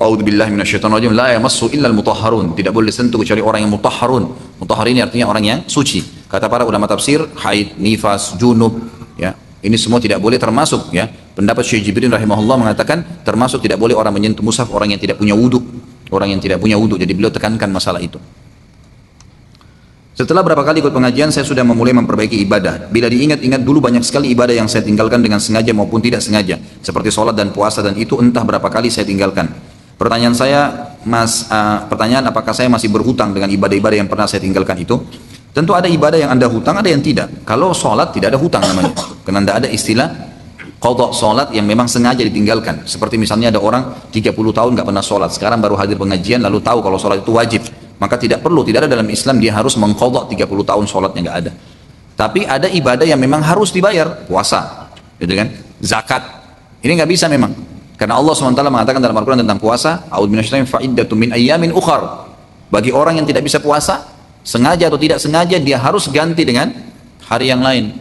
A'udzubillahi minasyaitonirrajim, la yamassu illal mutahharun, tidak boleh disentuh kecuali orang yang mutahharun. Mutahhar ini artinya orang yang suci. Kata para ulama tafsir, haid, nifas, junub, ya, ini semua tidak boleh, termasuk, ya, pendapat Syekh Jibrin rahimahullah mengatakan termasuk tidak boleh orang menyentuh mushaf orang yang tidak punya wudu, orang yang tidak punya wudu. Jadi beliau tekankan masalah itu. Setelah berapa kali ikut pengajian, saya sudah memulai memperbaiki ibadah. Bila diingat-ingat dulu banyak sekali ibadah yang saya tinggalkan dengan sengaja maupun tidak sengaja, seperti sholat dan puasa, dan itu entah berapa kali saya tinggalkan. Pertanyaan saya, pertanyaan apakah saya masih berhutang dengan ibadah-ibadah yang pernah saya tinggalkan itu? Tentu ada ibadah yang Anda hutang, ada yang tidak. Kalau sholat tidak ada hutang namanya, karena tidak ada istilah qadha sholat yang memang sengaja ditinggalkan. Seperti misalnya ada orang 30 tahun nggak pernah sholat, sekarang baru hadir pengajian lalu tahu kalau sholat itu wajib, maka tidak perlu, tidak ada dalam Islam dia harus mengqadha 30 tahun sholatnya, nggak ada. Tapi ada ibadah yang memang harus dibayar, puasa, gitu kan? Zakat. Ini nggak bisa memang. Karena Allah SWT mengatakan dalam Al-Quran tentang puasa, a'udzu minasyaitonir rajim, fa'iddatun min ayyamin ukhar. Bagi orang yang tidak bisa puasa, sengaja atau tidak sengaja, dia harus ganti dengan hari yang lain.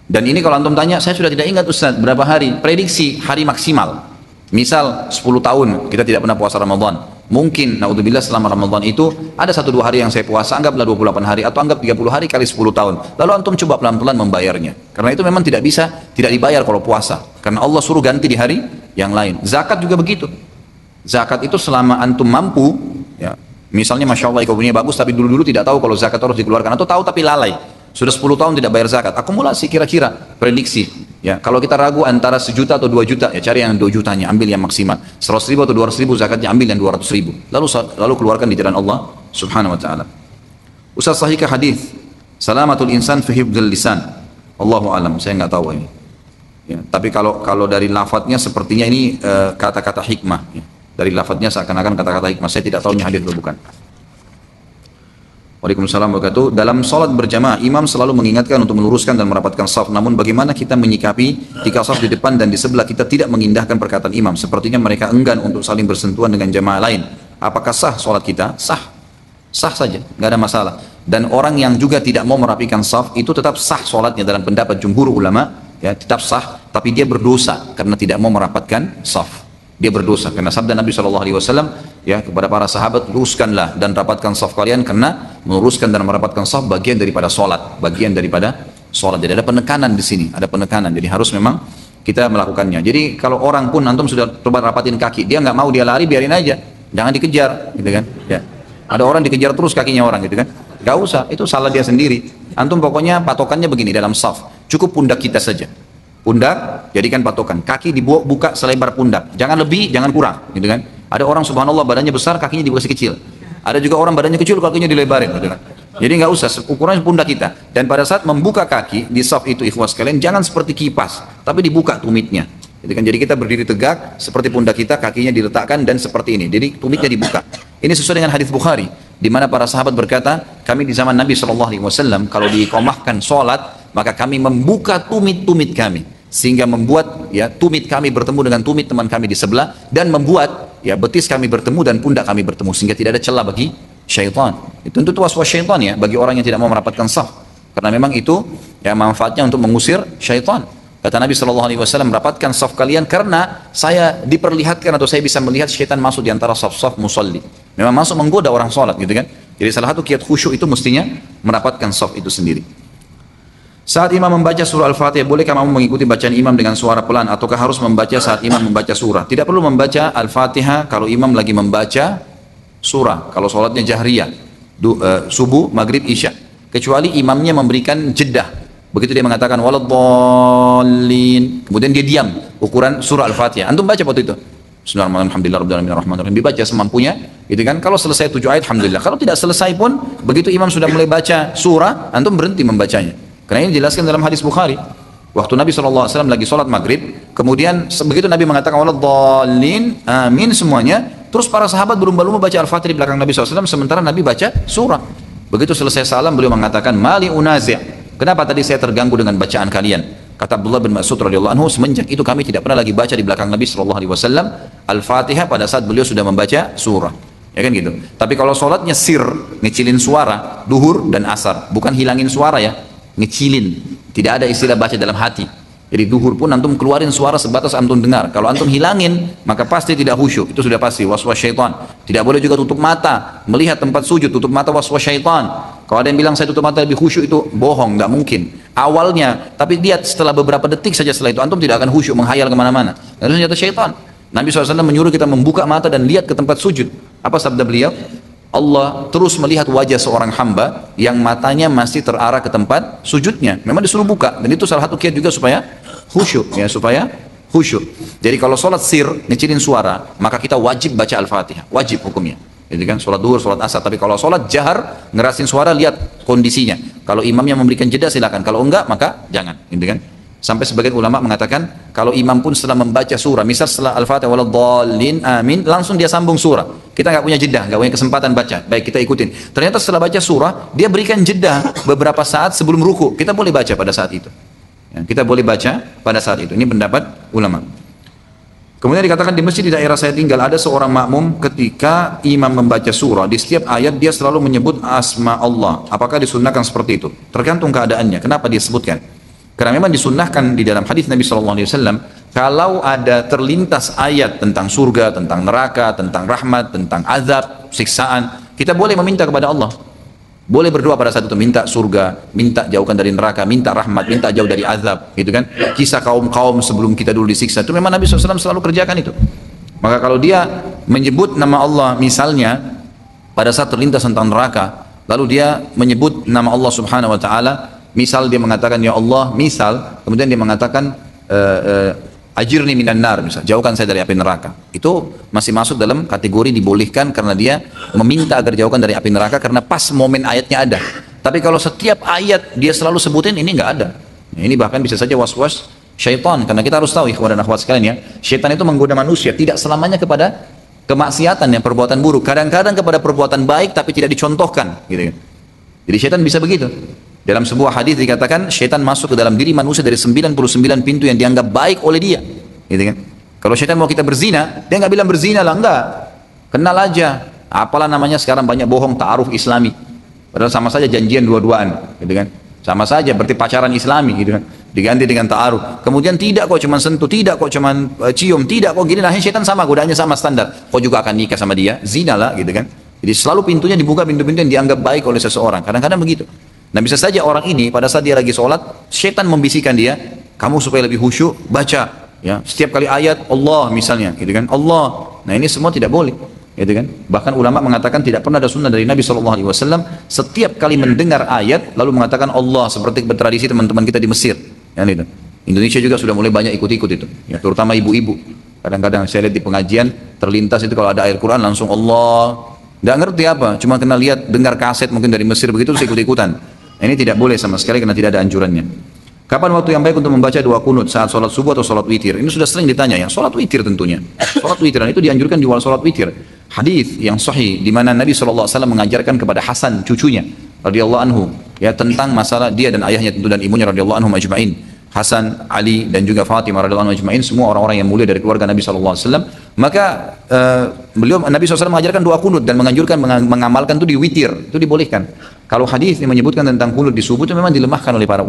Dan ini kalau antum tanya, saya sudah tidak ingat Ustaz berapa hari, prediksi hari maksimal. Misal 10 tahun kita tidak pernah puasa Ramadan. Mungkin, naudzubillah, selama Ramadan itu ada 1-2 hari yang saya puasa, anggaplah 28 hari atau anggap 30 hari kali 10 tahun. Lalu antum coba pelan-pelan membayarnya. Karena itu memang tidak bisa, tidak dibayar kalau puasa. Karena Allah suruh ganti di hari yang lain. Zakat juga begitu. Zakat itu selama antum mampu, ya, misalnya Masya Allah ekonominya bagus, tapi dulu-dulu tidak tahu kalau zakat harus dikeluarkan. Atau tahu tapi lalai. Sudah 10 tahun tidak bayar zakat. Akumulasi kira-kira, prediksi. Ya, kalau kita ragu antara 1 juta atau 2 juta, ya cari yang 2 jutanya, ambil yang maksimal. 100 ribu atau 200 ribu zakatnya, ambil yang 200 ribu. Lalu keluarkan di jalan Allah Subhanahu Wa Taala. Ustaz, sahihkah hadis salamatul insan fi hifdzil lisan? Allahu alam, saya nggak tahu ini. Ya, tapi kalau dari lafadznya sepertinya ini kata-kata hikmah. Ya. Dari lafadznya seakan-akan kata-kata hikmah. Saya tidak tahu ini hadis atau bukan. Waalaikumsalam warahmatullahi wabarakatuh. Dalam sholat berjamaah, imam selalu mengingatkan untuk meluruskan dan merapatkan saf. Namun bagaimana kita menyikapi jika saf di depan dan di sebelah kita tidak mengindahkan perkataan imam? Sepertinya mereka enggan untuk saling bersentuhan dengan jamaah lain. Apakah sah sholat kita? Sah. Sah saja, nggak ada masalah. Dan orang yang juga tidak mau merapikan saf, itu tetap sah sholatnya dalam pendapat jumhur ulama. Ya, tetap sah, tapi dia berdosa karena tidak mau merapatkan saf. Dia berdosa karena sabda Nabi SAW ya kepada para sahabat, luruskanlah dan rapatkan saf kalian, karena meluruskan dan merapatkan saf bagian daripada sholat, bagian daripada sholat. Jadi ada penekanan di sini, ada penekanan. Jadi harus memang kita melakukannya. Jadi kalau orang pun antum sudah coba rapatin kaki, dia nggak mau, dia lari, biarin aja, jangan dikejar, gitu kan? Ya. Ada orang dikejar terus kakinya orang, gitu kan? Gak usah, itu salah dia sendiri. Antum pokoknya patokannya begini dalam saf, cukup pundak kita saja. Pundak jadikan patokan, kaki dibuka selebar pundak, jangan lebih, jangan kurang, gitu kan? Ada orang subhanallah badannya besar, kakinya dikasih kecil. Ada juga orang badannya kecil, kakinya dilebarin, gitu kan? Jadi nggak usah, ukurannya pundak kita. Dan pada saat membuka kaki di saf itu, ikhwas kalian, jangan seperti kipas, tapi dibuka tumitnya. Gitu kan? Jadi kita berdiri tegak seperti pundak kita, kakinya diletakkan dan seperti ini. Jadi tumitnya dibuka. Ini sesuai dengan hadis Bukhari, di mana para sahabat berkata, kami di zaman Nabi SAW kalau diiqamahkan sholat, maka kami membuka tumit-tumit kami, sehingga membuat ya tumit kami bertemu dengan tumit teman kami di sebelah, dan membuat ya betis kami bertemu dan pundak kami bertemu, sehingga tidak ada celah bagi syaitan. Itu tentu waswas syaitan ya bagi orang yang tidak mau merapatkan saf, karena memang itu ya manfaatnya untuk mengusir syaitan. Kata Nabi SAW, rapatkan saf kalian karena saya diperlihatkan atau saya bisa melihat syaitan masuk di antara saf-saf musalli. Memang masuk menggoda orang sholat, gitu kan? Jadi salah satu kiat khusyuk itu mestinya merapatkan saf itu sendiri. Saat imam membaca surah Al-Fatihah, bolehkah kamu mengikuti bacaan imam dengan suara pelan, ataukah harus membaca saat imam membaca surah? Tidak perlu membaca Al-Fatihah kalau imam lagi membaca surah, kalau sholatnya jahriyah, subuh, maghrib, isya. Kecuali imamnya memberikan jedah. Begitu dia mengatakan waladhdallin, kemudian dia diam, ukuran surah Al-Fatihah. Antum baca waktu itu. Bismillahirrahmanirrahim, dibaca semampunya, gitu kan? Kalau selesai 7 ayat, alhamdulillah. Kalau tidak selesai pun, begitu imam sudah mulai baca surah, antum berhenti membacanya. Karena ini dijelaskan dalam hadis Bukhari. Waktu Nabi SAW lagi sholat maghrib, kemudian begitu Nabi mengatakan waladhdallin, amin semuanya, terus para sahabat berlomba-lomba baca Al-Fatihah di belakang Nabi SAW, sementara Nabi baca surah. Begitu selesai salam, beliau mengatakan, mali unazi', kenapa tadi saya terganggu dengan bacaan kalian? Kata Abdullah bin Mas'ud radhiyallahu anhu, semenjak itu kami tidak pernah lagi baca di belakang Nabi SAW Al-Fatihah pada saat beliau sudah membaca surah. Ya kan gitu. Tapi kalau sholatnya sir, ngecilin suara, duhur dan asar, bukan hilangin suara ya, ngecilin, tidak ada istilah baca dalam hati. Jadi duhur pun antum keluarin suara sebatas antum dengar. Kalau antum hilangin, maka pasti tidak khusyuk. Itu sudah pasti waswas syaitan. Tidak boleh juga tutup mata, melihat tempat sujud, tutup mata waswas syaitan. Kalau ada yang bilang saya tutup mata lebih khusyuk, itu bohong, nggak mungkin. Awalnya, tapi lihat setelah beberapa detik saja setelah itu, antum tidak akan khusyuk menghayal kemana-mana. Itu senjata syaitan. Nabi SAW menyuruh kita membuka mata dan lihat ke tempat sujud. Apa sabda beliau? Allah terus melihat wajah seorang hamba yang matanya masih terarah ke tempat sujudnya. Memang disuruh buka, dan itu salah satu kiat juga supaya khusyuk, ya, supaya khusyuk. Jadi kalau sholat sir, ngecilin suara, maka kita wajib baca Al-Fatihah, wajib hukumnya. Jadi kan sholat duhur, sholat asar. Tapi kalau sholat jahar, ngerasin suara, lihat kondisinya. Kalau imamnya memberikan jeda silakan, kalau enggak maka jangan. Gitu kan? Sampai sebagian ulama mengatakan kalau imam pun setelah membaca surah, misal setelah Al-Fatihah waladhdallin amin, langsung dia sambung surah. Kita nggak punya jeda, nggak punya kesempatan baca. Baik, kita ikutin. Ternyata setelah baca surah, dia berikan jeda beberapa saat sebelum ruku. Kita boleh baca pada saat itu. Ya, kita boleh baca pada saat itu. Ini pendapat ulama. Kemudian dikatakan di masjid di daerah saya tinggal ada seorang makmum ketika imam membaca surah, di setiap ayat dia selalu menyebut asma Allah. Apakah disunnahkan seperti itu? Tergantung keadaannya. Kenapa dia sebutkan? Karena memang disunnahkan di dalam hadis Nabi SAW, kalau ada terlintas ayat tentang surga, tentang neraka, tentang rahmat, tentang azab, siksaan, kita boleh meminta kepada Allah. Boleh berdoa pada saat itu, minta surga, minta jauhkan dari neraka, minta rahmat, minta jauh dari azab, gitu kan? Kisah kaum-kaum sebelum kita dulu disiksa, itu memang Nabi SAW selalu kerjakan itu. Maka kalau dia menyebut nama Allah misalnya pada saat terlintas tentang neraka, lalu dia menyebut nama Allah Subhanahu Wa Taala, misal dia mengatakan ya Allah, misal, kemudian dia mengatakan ajirni minan nar, misal, jauhkan saya dari api neraka. Itu masih masuk dalam kategori dibolehkan karena dia meminta agar jauhkan dari api neraka karena pas momen ayatnya ada. Tapi kalau setiap ayat dia selalu sebutin, ini nggak ada. Ini bahkan bisa saja was-was syaitan, karena kita harus tahu ikhwan dan akhwat sekalian ya, syaitan itu menggoda manusia tidak selamanya kepada kemaksiatan yang perbuatan buruk, kadang-kadang kepada perbuatan baik tapi tidak dicontohkan, gitu. Jadi syaitan bisa begitu. Dalam sebuah hadis dikatakan syaitan masuk ke dalam diri manusia dari 99 pintu yang dianggap baik oleh dia, gitu kan? Kalau syaitan mau kita berzina, dia nggak bilang berzina lah, enggak. Kenal aja. Apalah namanya sekarang banyak bohong ta'aruf islami. Padahal sama saja janjian dua-duaan, gitu kan? Sama saja berarti pacaran islami, gitu kan? Diganti dengan ta'aruf. Kemudian tidak kok cuma sentuh, tidak kok cuma cium, tidak kok gini. Nah, syaitan sama, godaannya sama standar. Kok juga akan nikah sama dia? Zina lah, gitu kan? Jadi selalu pintunya dibuka, pintu-pintu yang dianggap baik oleh seseorang. Kadang-kadang begitu. Nah, bisa saja orang ini pada saat dia lagi sholat, syaitan membisikkan dia, kamu supaya lebih khusyuk, baca, ya, setiap kali ayat Allah misalnya, gitu kan, Allah. Nah, ini semua tidak boleh, gitu kan. Bahkan ulama mengatakan tidak pernah ada sunnah dari Nabi SAW setiap kali mendengar ayat lalu mengatakan Allah, seperti bertradisi teman-teman kita di Mesir, ya, gitu. Indonesia juga sudah mulai banyak ikut-ikut itu, ya, terutama ibu-ibu. Kadang-kadang saya lihat di pengajian terlintas itu kalau ada ayat Quran langsung Allah, nggak ngerti apa, cuma kena lihat dengar kaset mungkin dari Mesir begitu terus ikut-ikutan. Ini tidak boleh sama sekali karena tidak ada anjurannya. Kapan waktu yang baik untuk membaca doa kunut, saat sholat subuh atau sholat witir? Ini sudah sering ditanya ya, sholat witir tentunya. Sholat witir, dan itu dianjurkan di awal sholat witir. Hadis yang sahih di mana Nabi SAW mengajarkan kepada Hasan cucunya radhiyallahu anhu ya tentang masalah dia dan ayahnya tentu dan ibunya radhiyallahu anhum ajma'in. Hasan, Ali dan juga Fatimah radhiyallahu anhum ajma'in, semua orang-orang yang mulia dari keluarga Nabi SAW. Maka Nabi SAW mengajarkan doa kunut dan menganjurkan mengamalkan itu di witir, itu dibolehkan. Kalau hadis yang menyebutkan tentang kunut di subuh itu memang dilemahkan oleh para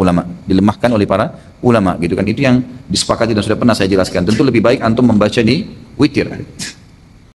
ulama, gitu kan. Itu yang disepakati dan sudah pernah saya jelaskan. Tentu lebih baik antum membaca di witir.